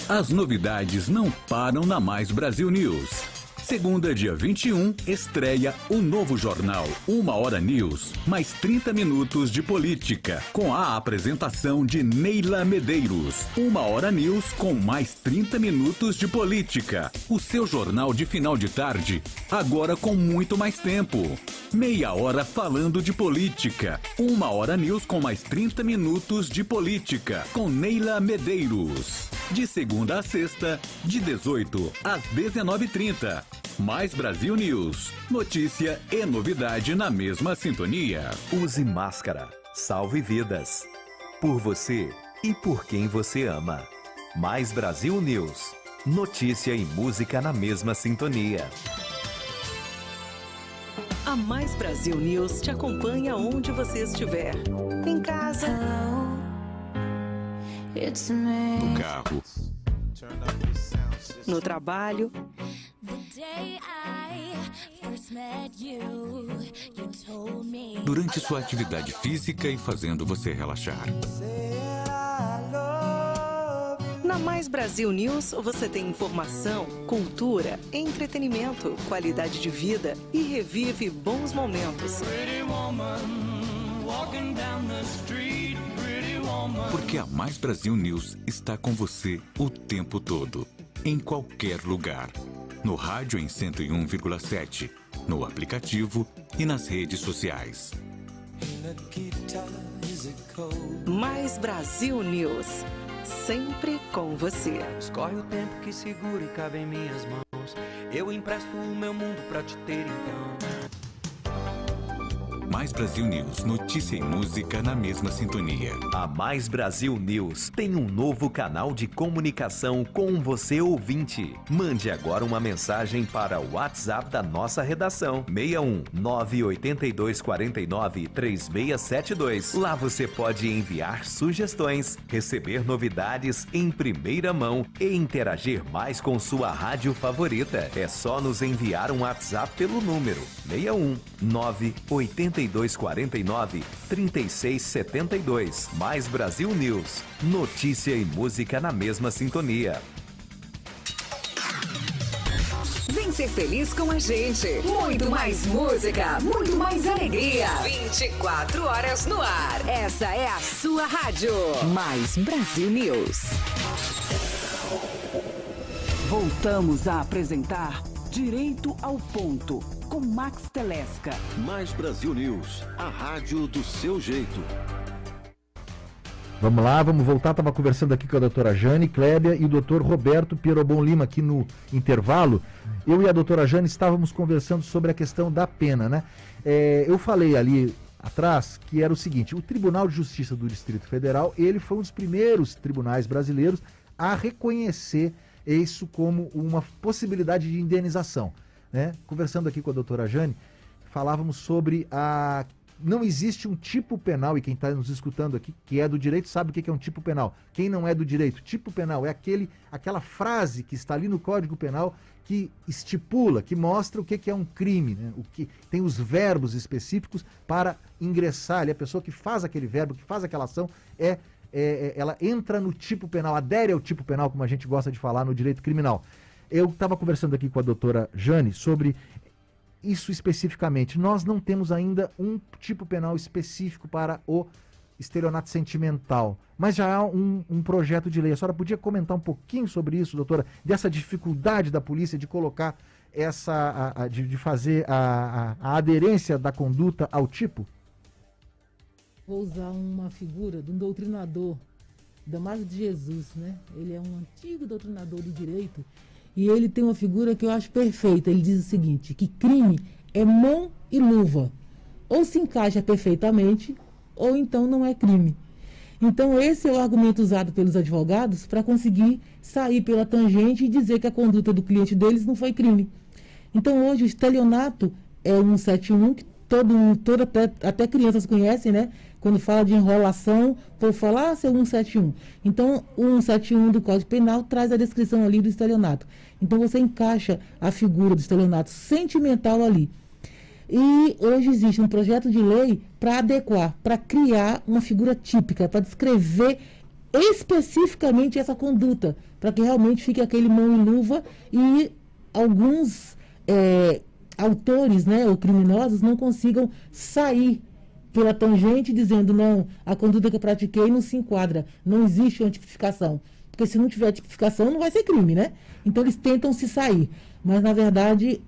As novidades não param na Mais Brasil News. Segunda, dia 21, estreia o novo jornal 1 Hora News, mais 30 minutos de política, com a apresentação de Neila Medeiros. 1 Hora News com mais 30 minutos de política. O seu jornal de final de tarde, agora com muito mais tempo. Meia hora falando de política. 1 Hora News com mais 30 minutos de política, com Neila Medeiros. De segunda a sexta, de 18 às 19h30. Mais Brasil News. Notícia e novidade na mesma sintonia. Use máscara. Salve vidas. Por você e por quem você ama. Mais Brasil News. Notícia e música na mesma sintonia. A Mais Brasil News te acompanha onde você estiver. Em casa, No carro, no trabalho, durante sua atividade física e fazendo você relaxar. na Mais Brasil News você tem informação, cultura, entretenimento, qualidade de vida e revive bons momentos. Porque a Mais Brasil News está com você o tempo todo, em qualquer lugar. No rádio em 101,7, no aplicativo e nas redes sociais. Mais Brasil News, sempre com você. Escorre o tempo que segura e cabe em minhas mãos. Eu empresto o meu mundo pra te ter então. Mais Brasil News, notícia e música na mesma sintonia. A Mais Brasil News tem um novo canal de comunicação com você ouvinte. Mande agora uma mensagem para o WhatsApp da nossa redação, 61 982 49 3672. Lá você pode enviar sugestões, receber novidades em primeira mão e interagir mais com sua rádio favorita. É só nos enviar um WhatsApp pelo número 61 982 49 3672. Mais Brasil News. Notícia e música na mesma sintonia. Vem ser feliz com a gente. Muito mais música, muito mais alegria. 24 horas no ar. Essa é a sua rádio. Mais Brasil News. Voltamos a apresentar Direito ao Ponto, com Max Telesca. Mais Brasil News, a rádio do seu jeito. Vamos lá, vamos voltar. Estava conversando aqui com a doutora Jane Clébia e o doutor Roberto Pierobon Lima aqui no intervalo. Eu e a doutora Jane estávamos conversando sobre a questão da pena, né? Eu falei ali atrás que era o seguinte: o Tribunal de Justiça do Distrito Federal, ele foi um dos primeiros tribunais brasileiros a reconhecer isso como uma possibilidade de indenização, né? Conversando aqui com a doutora Jane, falávamos sobre não existe um tipo penal, e quem está nos escutando aqui, que é do direito, sabe o que é um tipo penal. Quem não é do direito, tipo penal é aquela frase que está ali no Código Penal que estipula, que mostra o que é um crime, né? O que tem os verbos específicos para ingressar ali. A pessoa que faz aquele verbo, que faz aquela ação, ela entra no tipo penal, adere ao tipo penal, como a gente gosta de falar no direito criminal. Eu estava conversando aqui com a doutora Jane sobre isso especificamente. Nós não temos ainda um tipo penal específico para o estelionato sentimental, mas já há um projeto de lei. A senhora podia comentar um pouquinho sobre isso, doutora, dessa dificuldade da polícia de colocar de fazer a aderência da conduta ao tipo? Vou usar uma figura de um doutrinador, Damásio de Jesus, né? Ele é um antigo doutrinador do direito. E ele tem uma figura que eu acho perfeita. Ele diz o seguinte, que crime é mão e luva. Ou se encaixa perfeitamente, ou então não é crime. Então esse é o argumento usado pelos advogados para conseguir sair pela tangente e dizer que a conduta do cliente deles não foi crime. Então hoje o estelionato é 171, que até crianças conhecem, né? Quando fala de enrolação, por falar seu 171. Então, o 171 do Código Penal traz a descrição ali do estelionato. Então, você encaixa a figura do estelionato sentimental ali. E hoje existe um projeto de lei para adequar, para criar uma figura típica, para descrever especificamente essa conduta, para que realmente fique aquele mão e luva e alguns autores, né, ou criminosos não consigam sair pela tangente dizendo, não, a conduta que eu pratiquei não se enquadra, não existe uma tipificação. Porque se não tiver tipificação, não vai ser crime, né? Então eles tentam se sair. Mas, na verdade,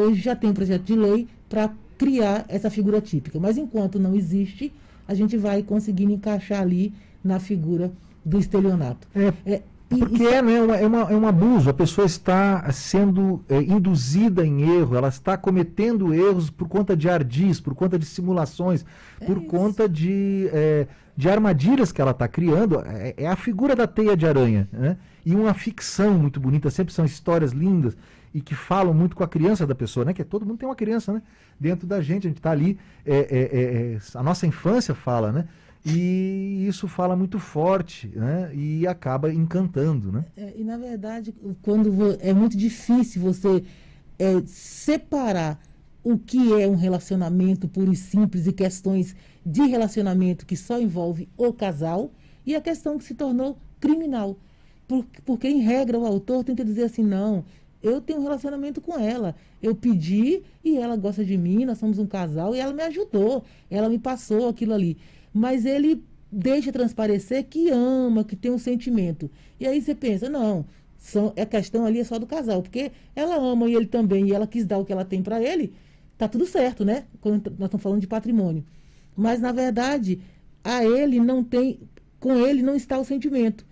hoje já tem um projeto de lei para criar essa figura típica. Mas enquanto não existe, a gente vai conseguindo encaixar ali na figura do estelionato. Porque é um abuso, a pessoa está sendo induzida em erro, ela está cometendo erros por conta de ardis, por conta de simulações, por conta de armadilhas que ela está criando. É a figura da teia de aranha, né? E uma ficção muito bonita, sempre são histórias lindas e que falam muito com a criança da pessoa, né? Que todo mundo tem uma criança, né? Dentro da gente, a gente está ali, a nossa infância fala, né? E isso fala muito forte, né? E acaba encantando, né? E na verdade, é muito difícil você separar o que é um relacionamento puro e simples e questões de relacionamento que só envolve o casal e a questão que se tornou criminal. Porque, em regra, o autor tenta dizer assim, não, eu tenho um relacionamento com ela, eu pedi e ela gosta de mim, nós somos um casal e ela me ajudou, ela me passou aquilo ali. Mas ele deixa transparecer que ama, que tem um sentimento. E aí você pensa, não, a questão ali é só do casal, porque ela ama e ele também, e ela quis dar o que ela tem para ele, tá tudo certo, né? Quando nós estamos falando de patrimônio. Mas, na verdade, com ele não está o sentimento.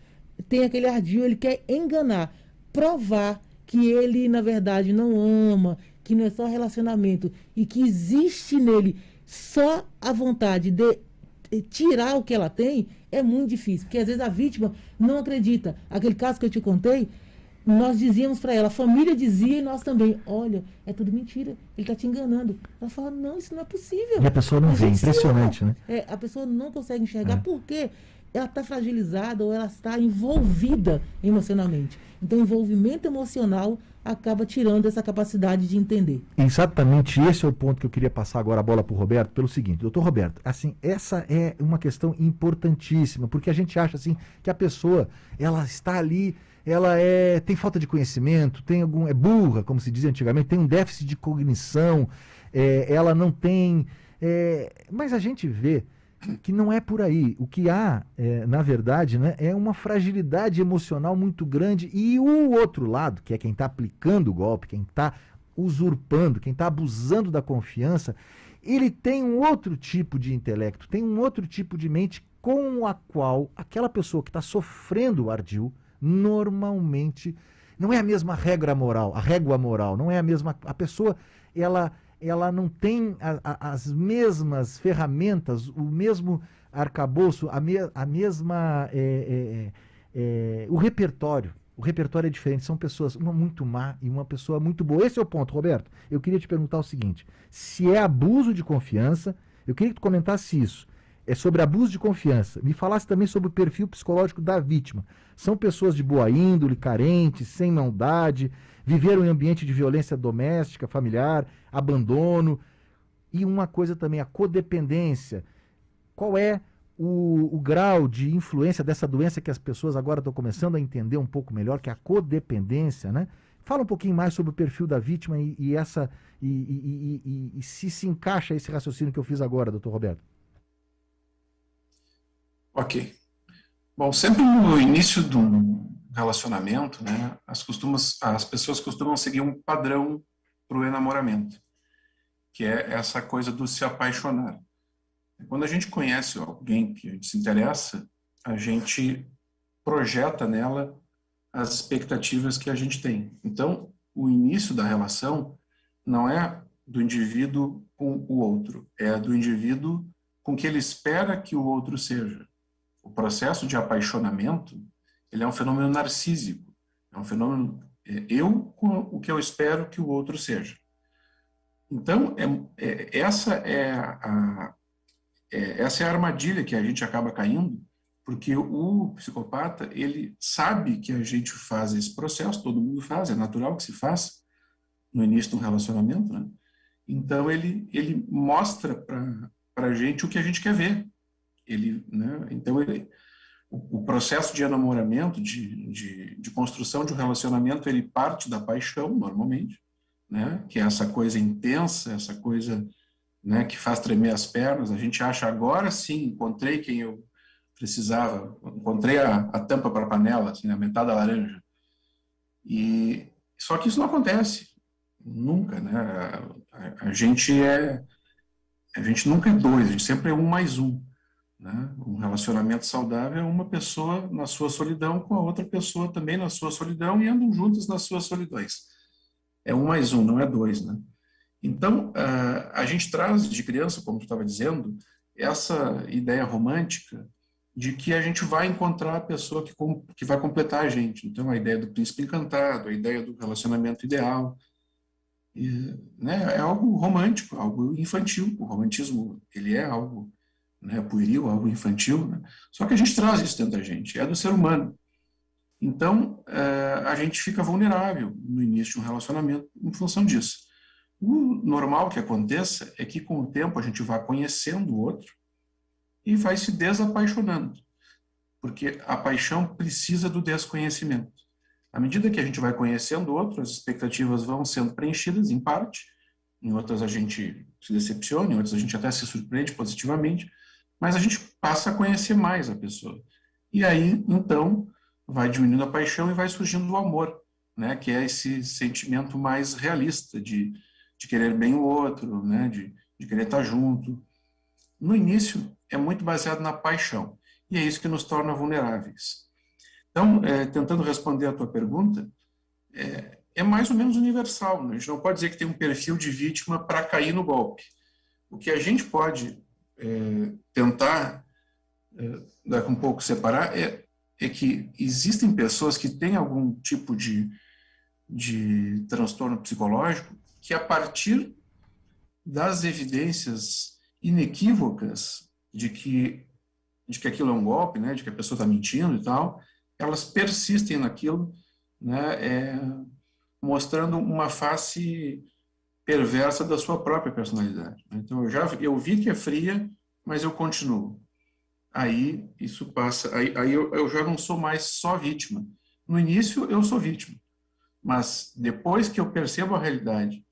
Tem aquele ardil, ele quer enganar, provar que ele, na verdade, não ama, que não é só relacionamento, e que existe nele só a vontade de tirar o que ela tem, é muito difícil, porque às vezes a vítima não acredita. Aquele caso que eu te contei, nós dizíamos para ela, a família dizia e nós também, olha, é tudo mentira, ele está te enganando. Ela fala, não, isso não é possível. E a pessoa não vê, impressionante, né? A pessoa não consegue enxergar porque ela está fragilizada ou ela está envolvida emocionalmente. Então, o envolvimento emocional acaba tirando essa capacidade de entender. Exatamente, esse é o ponto que eu queria passar agora a bola para o Roberto, pelo seguinte, doutor Roberto, assim, essa é uma questão importantíssima, porque a gente acha assim que a pessoa, ela está ali, ela tem falta de conhecimento, é burra, como se dizia antigamente, tem um déficit de cognição, ela não tem... mas a gente vê que não é por aí. O que há, na verdade, né, é uma fragilidade emocional muito grande. E o outro lado, que é quem está aplicando o golpe, quem está usurpando, quem está abusando da confiança, ele tem um outro tipo de intelecto, tem um outro tipo de mente com a qual aquela pessoa que está sofrendo o ardil normalmente não é a mesma régua moral, não é a mesma. A pessoa, ela não tem as mesmas ferramentas, o mesmo arcabouço, a mesma. O repertório. O repertório é diferente, são pessoas, uma muito má e uma pessoa muito boa. Esse é o ponto, Roberto. Eu queria te perguntar o seguinte: se é abuso de confiança, eu queria que tu comentasse isso. É sobre abuso de confiança. Me falasse também sobre o perfil psicológico da vítima. São pessoas de boa índole, carentes, sem maldade, viveram em ambiente de violência doméstica, familiar, abandono. E uma coisa também, a codependência. Qual é o grau de influência dessa doença que as pessoas agora estão começando a entender um pouco melhor, que é a codependência, né? Fala um pouquinho mais sobre o perfil da vítima e se encaixa esse raciocínio que eu fiz agora, doutor Roberto. Ok. Bom, sempre no início de um relacionamento, né, as pessoas costumam seguir um padrão para o enamoramento, que é essa coisa do se apaixonar. Quando a gente conhece alguém que a gente se interessa, a gente projeta nela as expectativas que a gente tem. Então, o início da relação não é do indivíduo com o outro, é do indivíduo com que ele espera que o outro seja. O processo de apaixonamento, ele é um fenômeno narcísico, é um fenômeno eu com o que eu espero que o outro seja. Então, essa é a armadilha que a gente acaba caindo, porque o psicopata, ele sabe que a gente faz esse processo, todo mundo faz, é natural que se faça no início de um relacionamento, né? Então, ele mostra para a gente o que a gente quer ver. Então, o processo de enamoramento, de construção de um relacionamento, ele parte da paixão, normalmente, né? Que é essa coisa intensa, essa coisa, né, que faz tremer as pernas. A gente acha, agora sim, encontrei quem eu precisava, encontrei a tampa para a panela, assim, a metade da laranja. Só que isso não acontece, nunca, né? A gente nunca é dois, a gente sempre é um mais um. Né? Um relacionamento saudável é uma pessoa na sua solidão com a outra pessoa também na sua solidão e andam juntos nas suas solidões. É um mais um, não é dois, né? Então, a gente traz de criança, como tu estava dizendo, essa ideia romântica de que a gente vai encontrar a pessoa que vai completar a gente. Então, a ideia do príncipe encantado, a ideia do relacionamento ideal, né, é algo romântico, algo infantil. O romantismo, ele é algo, né, pueril, algo infantil, né? Só que a gente traz isso dentro da gente, é do ser humano. Então, a gente fica vulnerável no início de um relacionamento em função disso. O normal que aconteça é que, com o tempo, a gente vai conhecendo o outro e vai se desapaixonando, porque a paixão precisa do desconhecimento. À medida que a gente vai conhecendo o outro, as expectativas vão sendo preenchidas, em parte, em outras a gente se decepciona, em outras a gente até se surpreende positivamente, mas a gente passa a conhecer mais a pessoa. E aí, então, vai diminuindo a paixão e vai surgindo o amor, né, que é esse sentimento mais realista de querer bem o outro, né, de querer estar junto. No início, é muito baseado na paixão, e é isso que nos torna vulneráveis. Então, tentando responder a tua pergunta, é mais ou menos universal, né? A gente não pode dizer que tem um perfil de vítima para cair no golpe. O que a gente pode tentar, daqui um pouco, separar é que existem pessoas que têm algum tipo de transtorno psicológico que, a partir das evidências inequívocas de que aquilo é um golpe, né, de que a pessoa está mentindo e tal, elas persistem naquilo, né, mostrando uma face perversa da sua própria personalidade. Então, eu vi que é fria, mas eu continuo. Aí isso passa, aí eu já não sou mais só vítima. No início eu sou vítima, mas depois que eu percebo a realidade,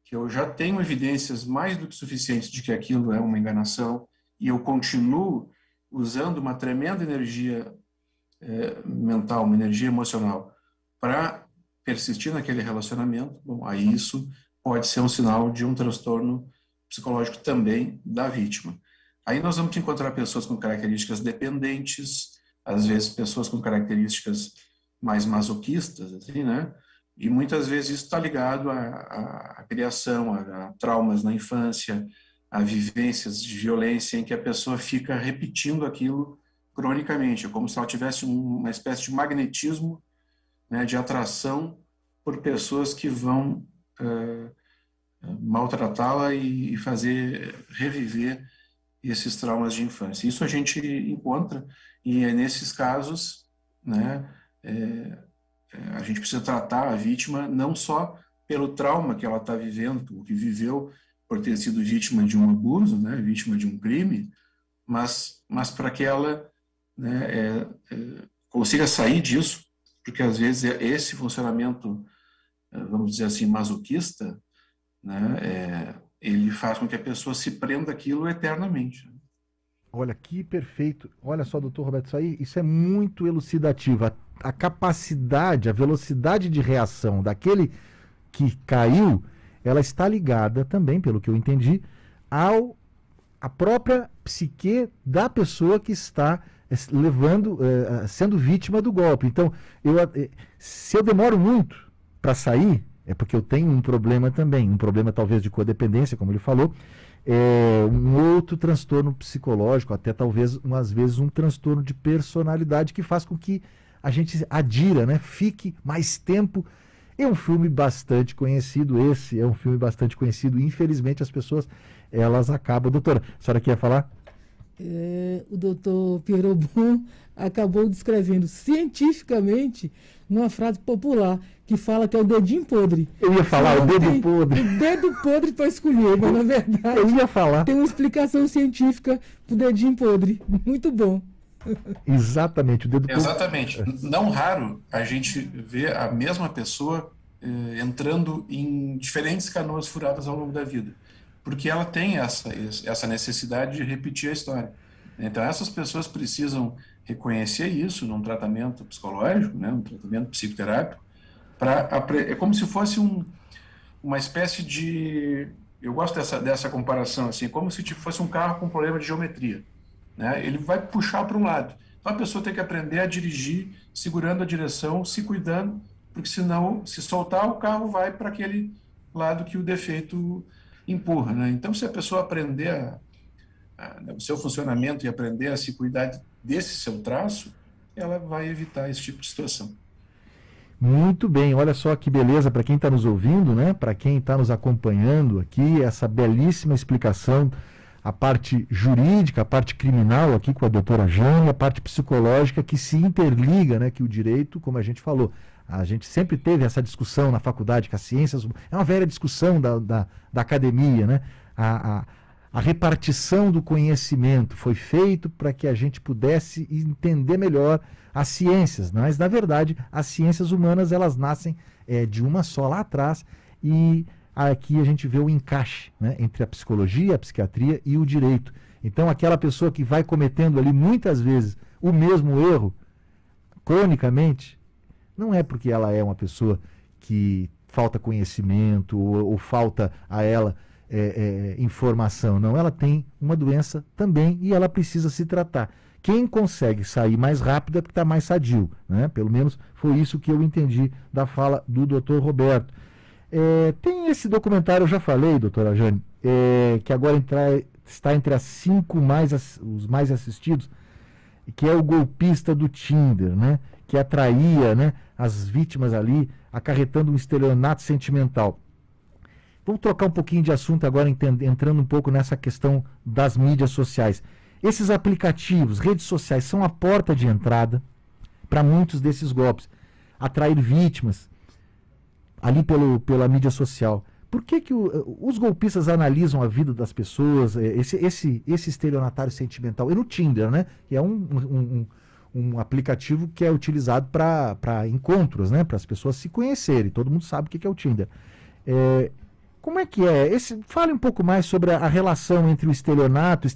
que eu já tenho evidências mais do que suficientes de que aquilo é uma enganação, e eu continuo usando uma tremenda energia mental, uma energia emocional, para persistir naquele relacionamento, bom, aí isso pode ser um sinal de um transtorno psicológico também da vítima. Aí nós vamos encontrar pessoas com características dependentes, às vezes pessoas com características mais masoquistas, assim, né? E muitas vezes isso está ligado à criação, a traumas na infância, a vivências de violência em que a pessoa fica repetindo aquilo cronicamente. É como se ela tivesse uma espécie de magnetismo, né, de atração por pessoas que vão maltratá-la e fazer reviver esses traumas de infância. Isso a gente encontra, e é nesses casos, né, a gente precisa tratar a vítima não só pelo trauma que ela está vivendo, o que viveu por ter sido vítima de um abuso, né, vítima de um crime, mas para que ela, né, consiga sair disso, porque às vezes esse funcionamento, vamos dizer assim, masoquista, né, ele faz com que a pessoa se prenda aquilo eternamente. Olha, que perfeito. Olha só, doutor Roberto, isso é muito elucidativo. A capacidade, a velocidade de reação daquele que caiu, ela está ligada também, pelo que eu entendi, à própria psique da pessoa que está sendo vítima do golpe. Então, se eu demoro muito para sair, é porque eu tenho um problema também, um problema talvez de codependência, como ele falou, um outro transtorno psicológico, até talvez, às vezes, um transtorno de personalidade que faz com que a gente adira, né? Fique mais tempo. É um filme bastante conhecido, esse é um filme bastante conhecido, infelizmente as pessoas, elas acabam... Doutora, a senhora quer falar? O doutor Pierobon acabou descrevendo cientificamente numa frase popular que fala que é o dedinho podre. Eu ia falar o dedo podre. O dedo podre para escolher, mas na verdade eu ia falar. Tem uma explicação científica pro dedinho podre. Muito bom. Exatamente, o dedo podre. Exatamente. Não raro a gente vê a mesma pessoa entrando em diferentes canoas furadas ao longo da vida, porque ela tem essa necessidade de repetir a história. Então essas pessoas precisam reconhecer isso num tratamento psicológico, né, num tratamento psicoterápico, é como se fosse uma espécie de... Eu gosto dessa comparação, assim, como se fosse um carro com problema de geometria, né? Ele vai puxar para um lado. Então a pessoa tem que aprender a dirigir segurando a direção, se cuidando, porque senão, se soltar, o carro vai para aquele lado que o defeito empurra, né? Então, se a pessoa aprender o seu funcionamento e aprender a se cuidar desse seu traço, ela vai evitar esse tipo de situação. Muito bem, olha só que beleza para quem está nos ouvindo, né? Para quem está nos acompanhando aqui, essa belíssima explicação, a parte jurídica, a parte criminal aqui com a doutora Jane, a parte psicológica que se interliga, né? Que o direito, como a gente falou, a gente sempre teve essa discussão na faculdade, que as ciências, é uma velha discussão da academia, né? A repartição do conhecimento foi feito para que a gente pudesse entender melhor as ciências, mas na verdade as ciências humanas elas nascem de uma só lá atrás, e aqui a gente vê o encaixe, né, entre a psicologia, a psiquiatria e o direito. Então aquela pessoa que vai cometendo ali muitas vezes o mesmo erro, cronicamente, não é porque ela é uma pessoa que falta conhecimento ou falta a ela informação, não, ela tem uma doença também e ela precisa se tratar. Quem consegue sair mais rápido é porque está mais sadio, né? Pelo menos foi isso que eu entendi da fala do Dr. Roberto. Tem esse documentário, eu já falei, doutora Jane, que agora está entre as 5 os mais assistidos, que é o golpista do Tinder, né? Que atraía, né, as vítimas ali, acarretando um estelionato sentimental. Vamos trocar um pouquinho de assunto agora, entrando um pouco nessa questão das mídias sociais. Esses aplicativos, redes sociais, são a porta de entrada para muitos desses golpes. Atrair vítimas ali pela mídia social. Por que os golpistas analisam a vida das pessoas, esse estelionatário sentimental? E no Tinder, né? Que é um aplicativo que é utilizado para encontros, né? Para as pessoas se conhecerem. Todo mundo sabe o que é o Tinder. Como é que é? Fale um pouco mais sobre a relação entre o estelionato,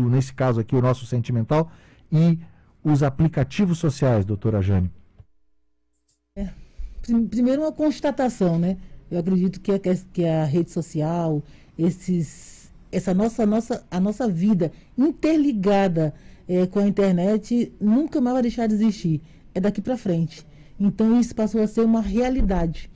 nesse caso aqui, o nosso sentimental, e os aplicativos sociais, doutora Jane. Primeiro uma constatação, né? Eu acredito que a rede social, a nossa vida interligada com a internet nunca mais vai deixar de existir. É daqui para frente. Então isso passou a ser uma realidade.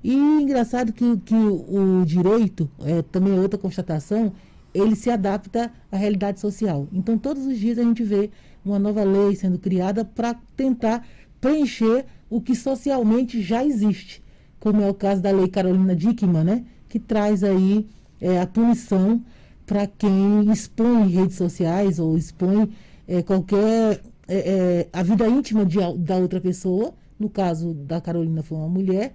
E engraçado que o direito, também é outra constatação, ele se adapta à realidade social. Então todos os dias a gente vê uma nova lei sendo criada para tentar preencher o que socialmente já existe, como é o caso da Lei Carolina Dickmann, né, que traz aí a punição para quem expõe redes sociais ou expõe a vida íntima da outra pessoa. No caso da Carolina foi uma mulher,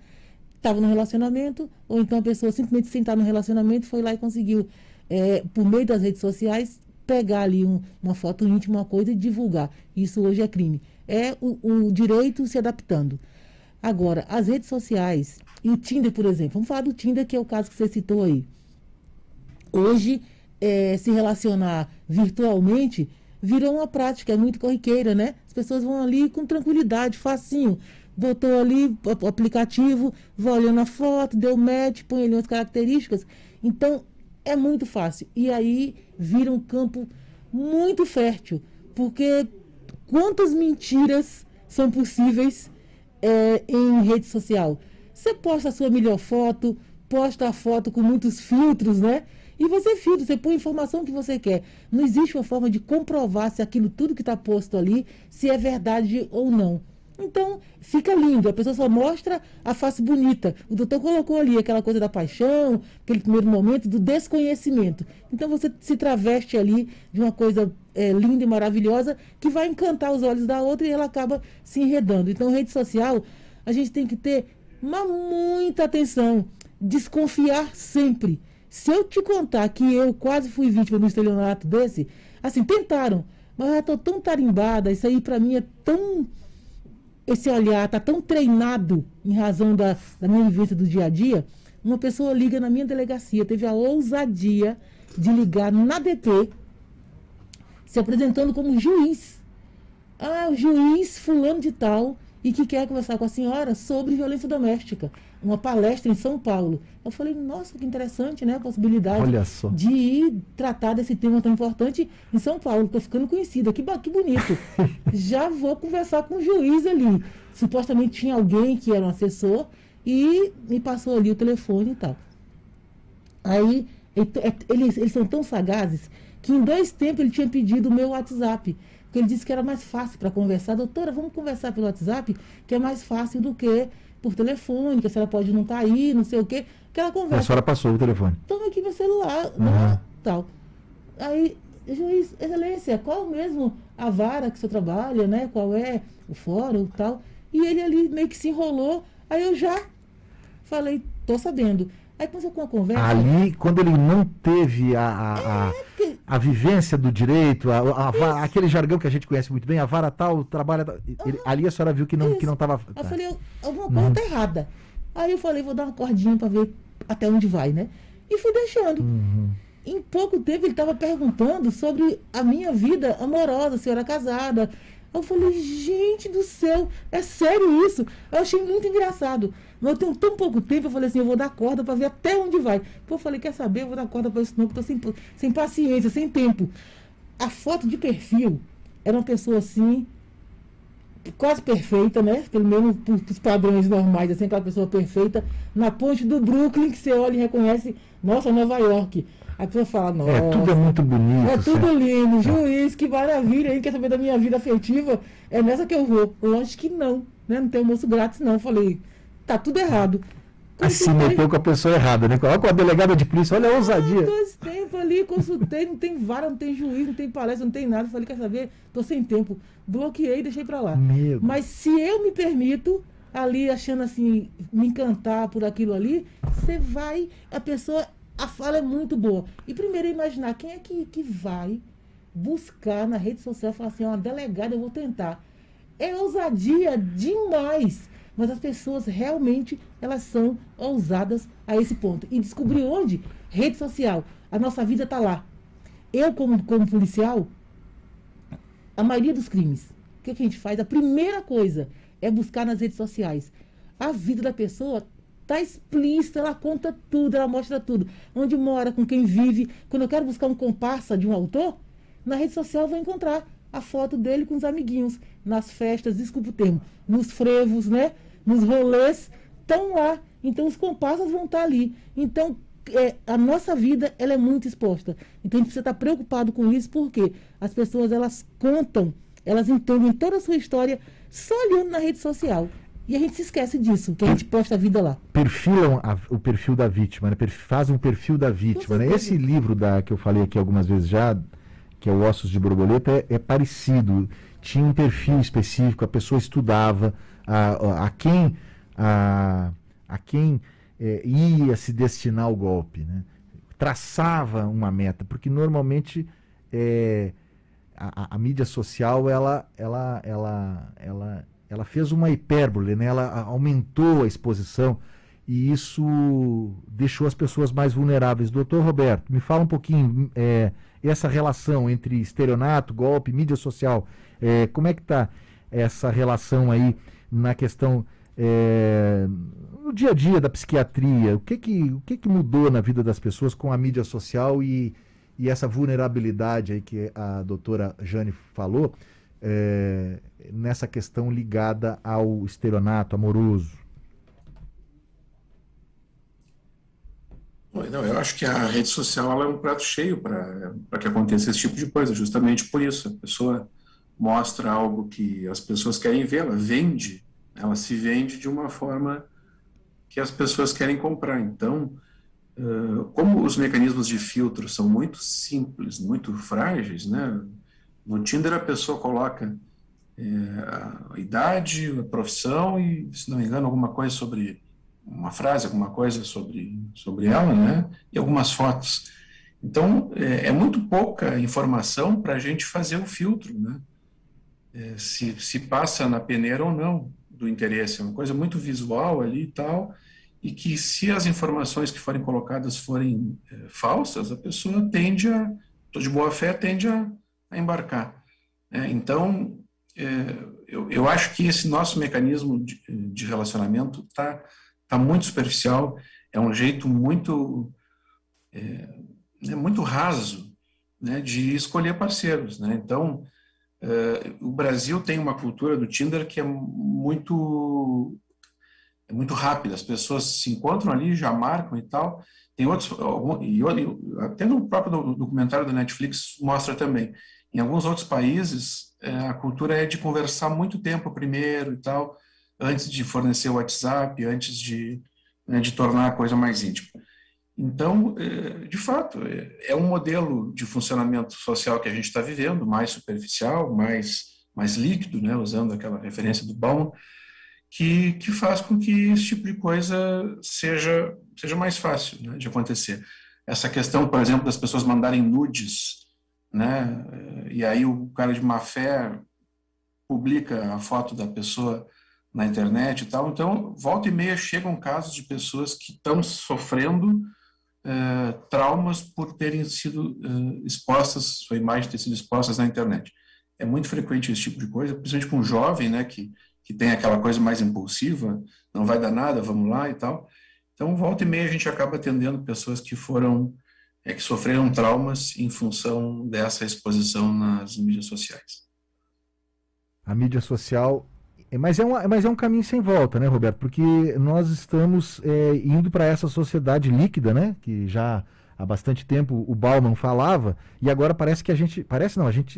estava no relacionamento, ou então a pessoa simplesmente sem estar no relacionamento foi lá e conseguiu, por meio das redes sociais, pegar ali uma foto íntima, uma coisa e divulgar. Isso hoje é crime. É o direito se adaptando. Agora, as redes sociais e o Tinder, por exemplo, vamos falar do Tinder, que é o caso que você citou aí. Hoje, se relacionar virtualmente virou uma prática, é muito corriqueira, né? As pessoas vão ali com tranquilidade, facinho. Botou ali o aplicativo, vai olhando a foto, deu match, põe ali as características. Então, é muito fácil. E aí vira um campo muito fértil, porque quantas mentiras são possíveis em rede social? Você posta a sua melhor foto, posta a foto com muitos filtros, né? E você filtra, você põe a informação que você quer. Não existe uma forma de comprovar se aquilo tudo que está posto ali, se é verdade ou não. Então, fica lindo, a pessoa só mostra a face bonita. O doutor colocou ali aquela coisa da paixão, aquele primeiro momento do desconhecimento. Então, você se traveste ali de uma coisa linda e maravilhosa que vai encantar os olhos da outra e ela acaba se enredando. Então, rede social, a gente tem que ter muita atenção, desconfiar sempre. Se eu te contar que eu quase fui vítima de um estelionato desse, assim, tentaram, mas eu já estou tão tarimbada, isso aí para mim é tão... Esse olhar está tão treinado em razão da minha vivência do dia a dia. Uma pessoa liga na minha delegacia, teve a ousadia de ligar na DP, se apresentando como juiz. O juiz fulano de tal, e que quer conversar com a senhora sobre violência doméstica. Uma palestra em São Paulo. Eu falei, nossa, que interessante, né? A possibilidade de ir tratar desse tema tão importante em São Paulo. Estou ficando conhecida, que bonito. Já vou conversar com o juiz ali. Supostamente tinha alguém que era um assessor e me passou ali o telefone e tal. Aí, eles são tão sagazes que em 2 tempos ele tinha pedido o meu WhatsApp. Porque ele disse que era mais fácil para conversar. Doutora, vamos conversar pelo WhatsApp, que é mais fácil do que por telefone, que a senhora pode não estar aí, não sei o quê. Aquela conversa. A senhora passou o telefone. Toma aqui meu celular, né, tal. Aí, juiz, excelência, qual mesmo a vara que o senhor trabalha, né? Qual é o fórum e tal. E ele ali meio que se enrolou. Aí eu já falei, tô sabendo. Aí começou com uma conversa. Ali, quando ele não teve a vivência do direito, aquele jargão que a gente conhece muito bem, a vara tal, trabalha... ali a senhora viu que não estava... Eu falei, alguma coisa está errada. Aí eu falei, vou dar uma cordinha para ver até onde vai, né? E fui deixando. Em pouco tempo ele estava perguntando sobre a minha vida amorosa, se eu era casada. Eu falei, gente do céu, é sério isso? Eu achei muito engraçado. Mas eu tenho tão pouco tempo, eu falei assim, eu vou dar corda para ver até onde vai. Pô, eu falei, quer saber? Eu vou dar corda para isso não, porque eu estou sem paciência, sem tempo. A foto de perfil era uma pessoa assim, quase perfeita, né? Pelo menos os padrões normais, assim, aquela pessoa perfeita, na ponte do Brooklyn, que você olha e reconhece, nossa, Nova York. A pessoa fala, nossa... tudo é muito bonito. É tudo lindo. Juiz, que maravilha, aí quer saber da minha vida afetiva? É nessa que eu vou. Lógico que não, né? Não tem almoço grátis, não. Eu falei, tá tudo errado. Se meteu com a pessoa errada, né? Olha com a delegada de polícia, olha a ousadia. 2 tempos ali, consultei, não tem vara, não tem juiz, não tem palestra, não tem nada. Eu falei, quer saber? Tô sem tempo. Bloqueei e deixei pra lá. Mas se eu me permito, ali achando assim, me encantar por aquilo ali, você vai, a pessoa... A fala é muito boa. E primeiro imaginar quem é que vai buscar na rede social e falar assim, uma delegada, eu vou tentar. É ousadia demais. Mas as pessoas realmente, elas são ousadas a esse ponto. E descobrir onde? Rede social. A nossa vida está lá. Eu, como policial, a maioria dos crimes, o que a gente faz? A primeira coisa é buscar nas redes sociais. A vida da pessoa Está explícito, ela conta tudo, ela mostra tudo. Onde mora, com quem vive. Quando eu quero buscar um comparsa de um autor, na rede social eu vou encontrar a foto dele com os amiguinhos, nas festas, desculpa o termo, nos frevos, né? Nos rolês, estão lá. Então os comparsas vão estar ali. Então a nossa vida ela é muito exposta. Então a gente precisa estar preocupado com isso, porque as pessoas elas contam, elas entendem toda a sua história só olhando na rede social. E a gente se esquece disso, que a gente posta a vida lá. Perfilam o perfil da vítima, né? Fazem um perfil da vítima, né? Esse livro que eu falei aqui algumas vezes já, que é o Ossos de Borboleta, é parecido. Tinha um perfil específico, a pessoa estudava a quem ia se destinar ao golpe, né? Traçava uma meta, porque normalmente a mídia social ela fez uma hipérbole, né? Ela aumentou a exposição e isso deixou as pessoas mais vulneráveis. Doutor Roberto, me fala um pouquinho essa relação entre estelionato, golpe, mídia social. Como é que está essa relação aí na questão no dia a dia da psiquiatria? O que mudou na vida das pessoas com a mídia social e essa vulnerabilidade aí que a doutora Jane falou, nessa questão ligada ao estelionato amoroso? Não, eu acho que a rede social ela é um prato cheio para que aconteça esse tipo de coisa, justamente por isso. A pessoa mostra algo que as pessoas querem ver, ela se vende de uma forma que as pessoas querem comprar. Então, como os mecanismos de filtro são muito simples, muito frágeis, né? No Tinder a pessoa coloca a idade, a profissão e, se não me engano, alguma coisa sobre uma frase, alguma coisa sobre ela, né? E algumas fotos. Então, é muito pouca informação para a gente fazer o filtro, né? Se passa na peneira ou não do interesse. É uma coisa muito visual ali e tal, e que se as informações que forem colocadas forem falsas, a pessoa tende de boa fé, tende a embarcar. Então, eu acho que esse nosso mecanismo de relacionamento está muito superficial, é um jeito muito raso, né, de escolher parceiros, né? Então, o Brasil tem uma cultura do Tinder que é muito rápida, as pessoas se encontram ali, já marcam e tal. Tem outros, até no próprio documentário da Netflix mostra também. Em alguns outros países, a cultura é de conversar muito tempo primeiro e tal, antes de fornecer o WhatsApp, antes de tornar a coisa mais íntima. Então, de fato, é um modelo de funcionamento social que a gente está vivendo, mais superficial, mais líquido, né, usando aquela referência do Baum, que faz com que esse tipo de coisa seja mais fácil, né, de acontecer. Essa questão, por exemplo, das pessoas mandarem nudes, né, e aí o cara de má fé publica a foto da pessoa na internet e tal. Então, volta e meia chegam casos de pessoas que estão sofrendo traumas por terem sido expostas, sua imagem ter sido expostas na internet. É muito frequente esse tipo de coisa, principalmente com um jovem, né, que tem aquela coisa mais impulsiva, não vai dar nada, vamos lá e tal. Então, volta e meia a gente acaba atendendo pessoas que que sofreram traumas em função dessa exposição nas mídias sociais. A mídia social... Mas é um caminho sem volta, né, Roberto? Porque nós estamos indo para essa sociedade líquida, né? Que já há bastante tempo o Bauman falava, e agora parece que a gente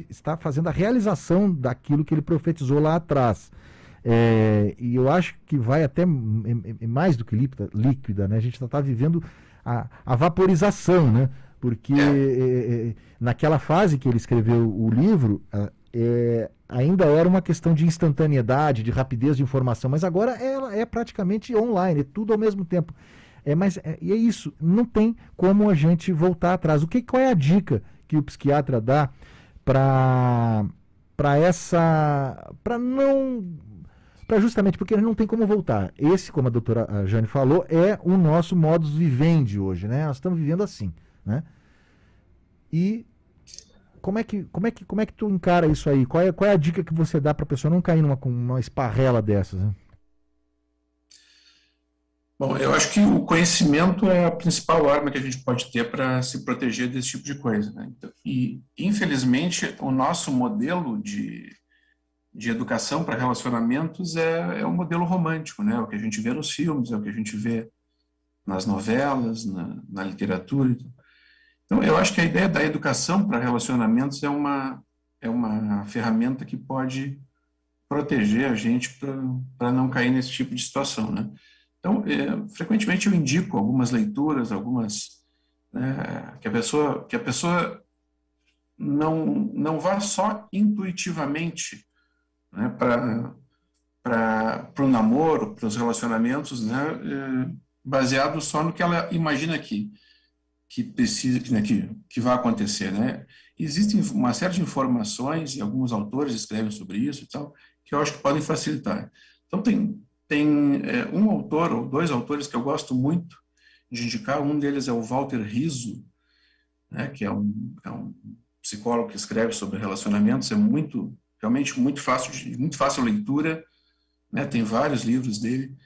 está fazendo a realização daquilo que ele profetizou lá atrás. E eu acho que vai até mais do que líquida, né? A gente está vivendo a vaporização, né? Porque naquela fase que ele escreveu o livro, ainda era uma questão de instantaneidade, de rapidez de informação, mas agora ela é praticamente online, é tudo ao mesmo tempo. E é isso, não tem como a gente voltar atrás. Qual é a dica que o psiquiatra dá para justamente porque não tem como voltar. Esse, como a doutora Jane falou, é o nosso modus vivendi hoje, né? Nós estamos vivendo assim, né? E como é que tu encara isso aí? Qual é a dica que você dá para a pessoa não cair numa esparrela dessas, né? Bom, eu acho que o conhecimento é a principal arma que a gente pode ter para se proteger desse tipo de coisa, né? Então, e, infelizmente, o nosso modelo de educação para relacionamentos é um modelo romântico, né? É o que a gente vê nos filmes, é o que a gente vê nas novelas, na literatura. Então, eu acho que a ideia da educação para relacionamentos é uma ferramenta que pode proteger a gente para não cair nesse tipo de situação, né? Então, frequentemente eu indico algumas leituras, né, que a pessoa não vá só intuitivamente, né, para o namoro, para os relacionamentos, né, baseado só no que ela imagina que precisa, né, que vai acontecer, né? Existem uma série de informações, e alguns autores escrevem sobre isso e tal, que eu acho que podem facilitar. Então, tem um autor ou dois autores que eu gosto muito de indicar. Um deles é o Walter Rizzo, né, que é um psicólogo que escreve sobre relacionamentos. É realmente muito fácil leitura, né? Tem vários livros dele.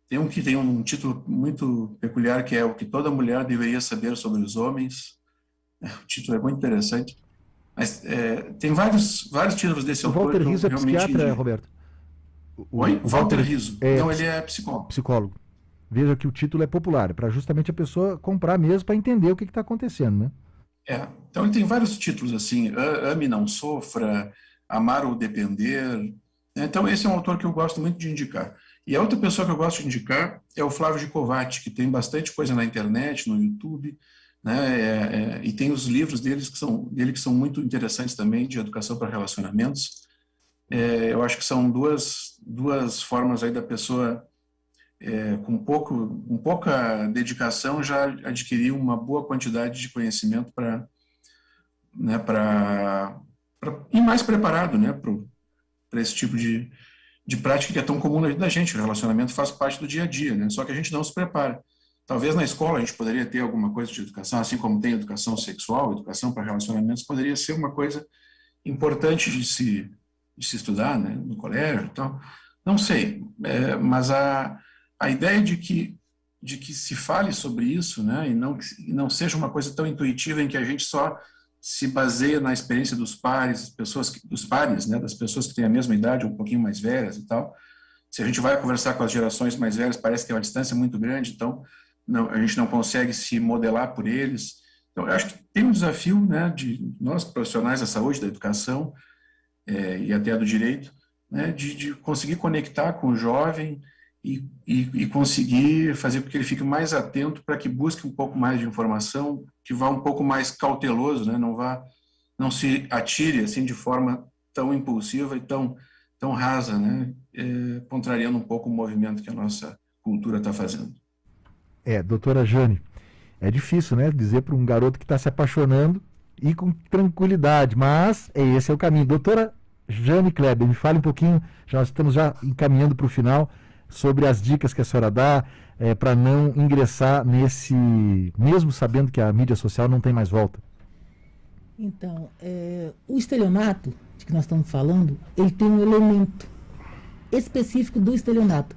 Tem um que tem um título muito peculiar, que é O que Toda Mulher Deveria Saber sobre os Homens. O título é muito interessante. Mas tem vários títulos desse autor. O Walter Rizzo é psiquiatra, Roberto? Oi? Walter Rizzo. Não, ele é psicólogo. Psicólogo. Veja que o título é popular, para justamente a pessoa comprar mesmo, para entender o que está acontecendo, né? Então ele tem vários títulos, assim, Ame, Não Sofra, Amar ou Depender. Então esse é um autor que eu gosto muito de indicar. E a outra pessoa que eu gosto de indicar é o Flávio Gicovati, que tem bastante coisa na internet, no YouTube, né? E tem os livros dele que são muito interessantes também, de educação para relacionamentos. Eu acho que são duas formas aí da pessoa, com pouca dedicação, já adquirir uma boa quantidade de conhecimento para ir mais preparado, né, para esse tipo de prática que é tão comum na vida da gente. O relacionamento faz parte do dia a dia, né? Só que a gente não se prepara. Talvez na escola a gente poderia ter alguma coisa de educação, assim como tem educação sexual, educação para relacionamentos, poderia ser uma coisa importante de se estudar, né, no colégio e tal. Não sei, mas a ideia de que se fale sobre isso, né, e não seja uma coisa tão intuitiva em que a gente só se baseia na experiência dos pares, né, das pessoas que têm a mesma idade ou um pouquinho mais velhas e tal. Se a gente vai conversar com as gerações mais velhas, parece que é uma distância muito grande, então a gente não consegue se modelar por eles. Então, eu acho que tem um desafio, né, de nós, profissionais da saúde, da educação, e até do direito, né, de conseguir conectar com o jovem e conseguir fazer com que ele fique mais atento, para que busque um pouco mais de informação, que vá um pouco mais cauteloso, né, não se atire assim de forma tão impulsiva e tão rasa, né, contrariando um pouco o movimento que a nossa cultura está fazendo. Doutora Jane, é difícil, né, dizer para um garoto que está se apaixonando e com tranquilidade, mas esse é o caminho. Doutora Jane Kleber, me fale um pouquinho, nós estamos já encaminhando para o final, sobre as dicas que a senhora dá para não ingressar nesse, mesmo sabendo que a mídia social não tem mais volta. Então, o estelionato, de que nós estamos falando, ele tem um elemento específico do estelionato,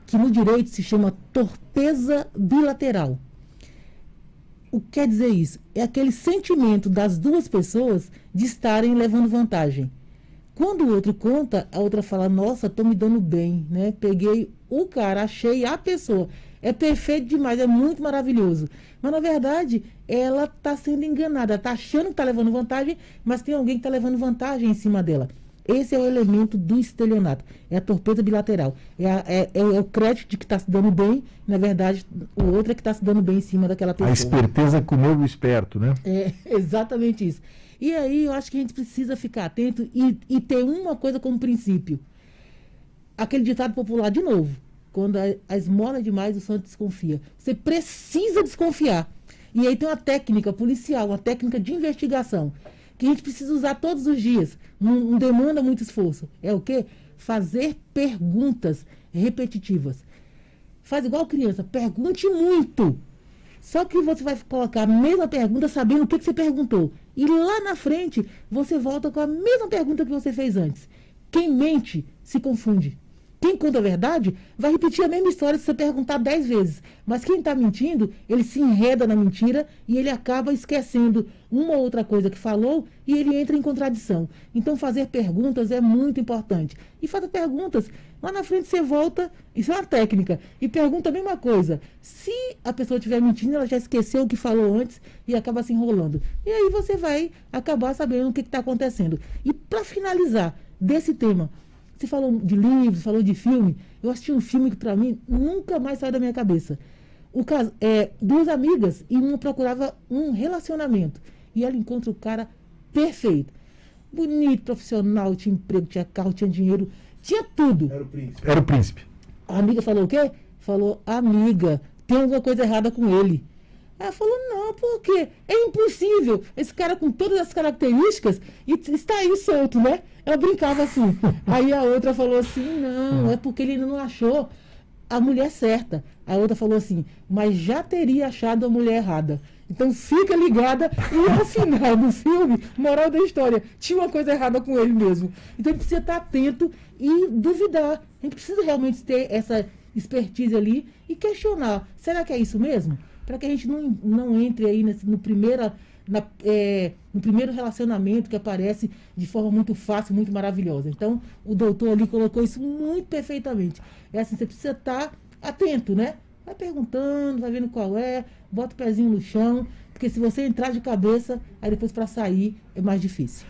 que no direito se chama torpeza bilateral. O que quer dizer isso? É aquele sentimento das duas pessoas de estarem levando vantagem. Quando o outro conta, a outra fala, nossa, estou me dando bem, né? Peguei o cara, achei a pessoa. É perfeito demais, é muito maravilhoso. Mas, na verdade, ela está sendo enganada. Ela está achando que está levando vantagem, mas tem alguém que está levando vantagem em cima dela. Esse é o elemento do estelionato. É a torpeza bilateral. É o crédito de que está se dando bem, na verdade, o outro é que está se dando bem em cima daquela pessoa. A esperteza comeu o esperto, né? É exatamente isso. E aí eu acho que a gente precisa ficar atento e ter uma coisa como princípio. Aquele ditado popular, de novo, quando a esmola é demais, o santo desconfia. Você precisa desconfiar. E aí tem uma técnica policial, uma técnica de investigação, que a gente precisa usar todos os dias. Não demanda muito esforço. É o quê? Fazer perguntas repetitivas. Faz igual criança, pergunte muito. Só que você vai colocar a mesma pergunta sabendo o que você perguntou. E lá na frente, você volta com a mesma pergunta que você fez antes. Quem mente se confunde. Quem conta a verdade vai repetir a mesma história se você perguntar 10 vezes. Mas quem está mentindo, ele se enreda na mentira e ele acaba esquecendo uma ou outra coisa que falou e ele entra em contradição. Então, fazer perguntas é muito importante. E faça perguntas. Lá na frente você volta, isso é uma técnica, e pergunta a mesma coisa. Se a pessoa estiver mentindo, ela já esqueceu o que falou antes e acaba se enrolando. E aí você vai acabar sabendo o que está acontecendo. E para finalizar desse tema, você falou de livros, falou de filme. Eu assisti um filme que, para mim, nunca mais saiu da minha cabeça. Duas amigas e uma procurava um relacionamento. E ela encontra o cara perfeito. Bonito, profissional, tinha emprego, tinha carro, tinha dinheiro, tinha tudo. Era o príncipe. A amiga falou o quê? Falou, amiga, tem alguma coisa errada com ele. Ela falou, não, por quê? É impossível. Esse cara com todas as características e está aí solto, né? Ela brincava assim. Aí a outra falou assim, não, é porque ele ainda não achou a mulher certa. A outra falou assim, mas já teria achado a mulher errada. Então fica ligada e ao final do filme, moral da história, tinha uma coisa errada com ele mesmo. Então a gente precisa estar atento e duvidar. A gente precisa realmente ter essa expertise ali e questionar. Será que é isso mesmo? Para que a gente não entre aí no primeiro relacionamento que aparece de forma muito fácil, muito maravilhosa. Então, o doutor ali colocou isso muito perfeitamente. É assim, você precisa estar atento, né? Vai perguntando, vai vendo qual é, bota o pezinho no chão, porque se você entrar de cabeça, aí depois para sair é mais difícil.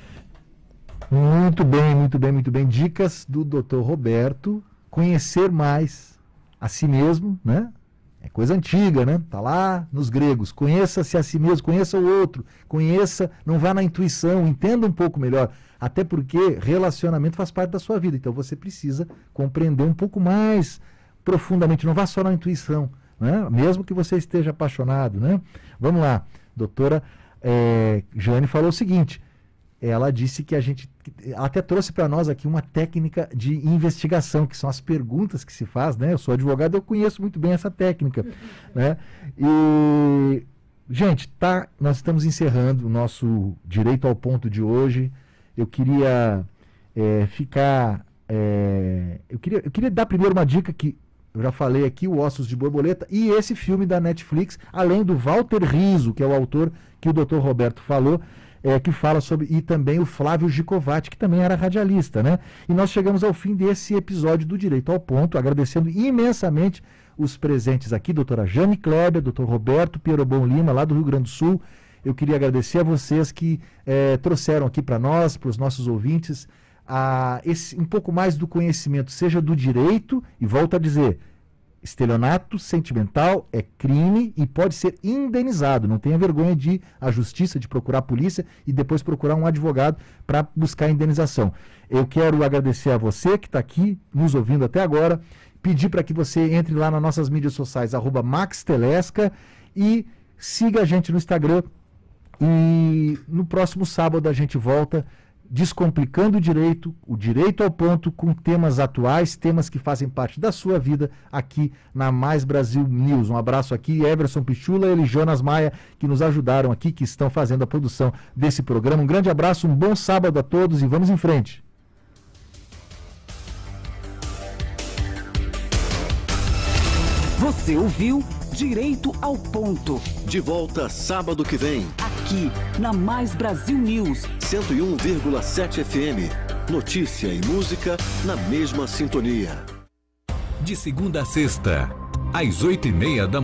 Muito bem, muito bem, muito bem. Dicas do Dr. Roberto. Conhecer mais a si mesmo, né? É coisa antiga, né? Tá lá nos gregos. Conheça-se a si mesmo, conheça o outro, conheça, não vá na intuição, entenda um pouco melhor. Até porque relacionamento faz parte da sua vida. Então você precisa compreender um pouco mais profundamente. Não vá só na intuição, né? Mesmo que você esteja apaixonado, né? Vamos lá. Doutora Jane falou o seguinte. Ela disse que ela até trouxe para nós aqui uma técnica de investigação, que são as perguntas que se faz, né? Eu sou advogado, eu conheço muito bem essa técnica, né? E, gente, nós estamos encerrando o nosso Direito ao Ponto de hoje. Eu queria eu queria dar primeiro uma dica que eu já falei aqui, o Ossos de Borboleta, e esse filme da Netflix, além do Walter Rizzo, que é o autor que o Dr. Roberto falou, que fala sobre, e também o Flávio Gicovati, que também era radialista, né? E nós chegamos ao fim desse episódio do Direito ao Ponto, agradecendo imensamente os presentes aqui, doutora Jane Kleber, doutor Roberto Pierobon Lima, lá do Rio Grande do Sul. Eu queria agradecer a vocês que trouxeram aqui para nós, para os nossos ouvintes, um pouco mais do conhecimento, seja do direito, e volto a dizer, estelionato sentimental é crime e pode ser indenizado. Não tenha vergonha de ir à justiça, de procurar a polícia e depois procurar um advogado para buscar a indenização. Eu quero agradecer a você que está aqui nos ouvindo até agora, pedir para que você entre lá nas nossas mídias sociais, @MaxTelesca, e siga a gente no Instagram. E no próximo sábado a gente volta descomplicando o direito ao ponto, com temas atuais, temas que fazem parte da sua vida, aqui na Mais Brasil News. Um abraço aqui, Everson Pichula e Jonas Maia, que nos ajudaram aqui, que estão fazendo a produção desse programa. Um grande abraço, um bom sábado a todos e vamos em frente. Você ouviu Direito ao Ponto. De volta sábado que vem. Aqui na Mais Brasil News. 101,7 FM. Notícia e música na mesma sintonia. De segunda a sexta, às 8:30 da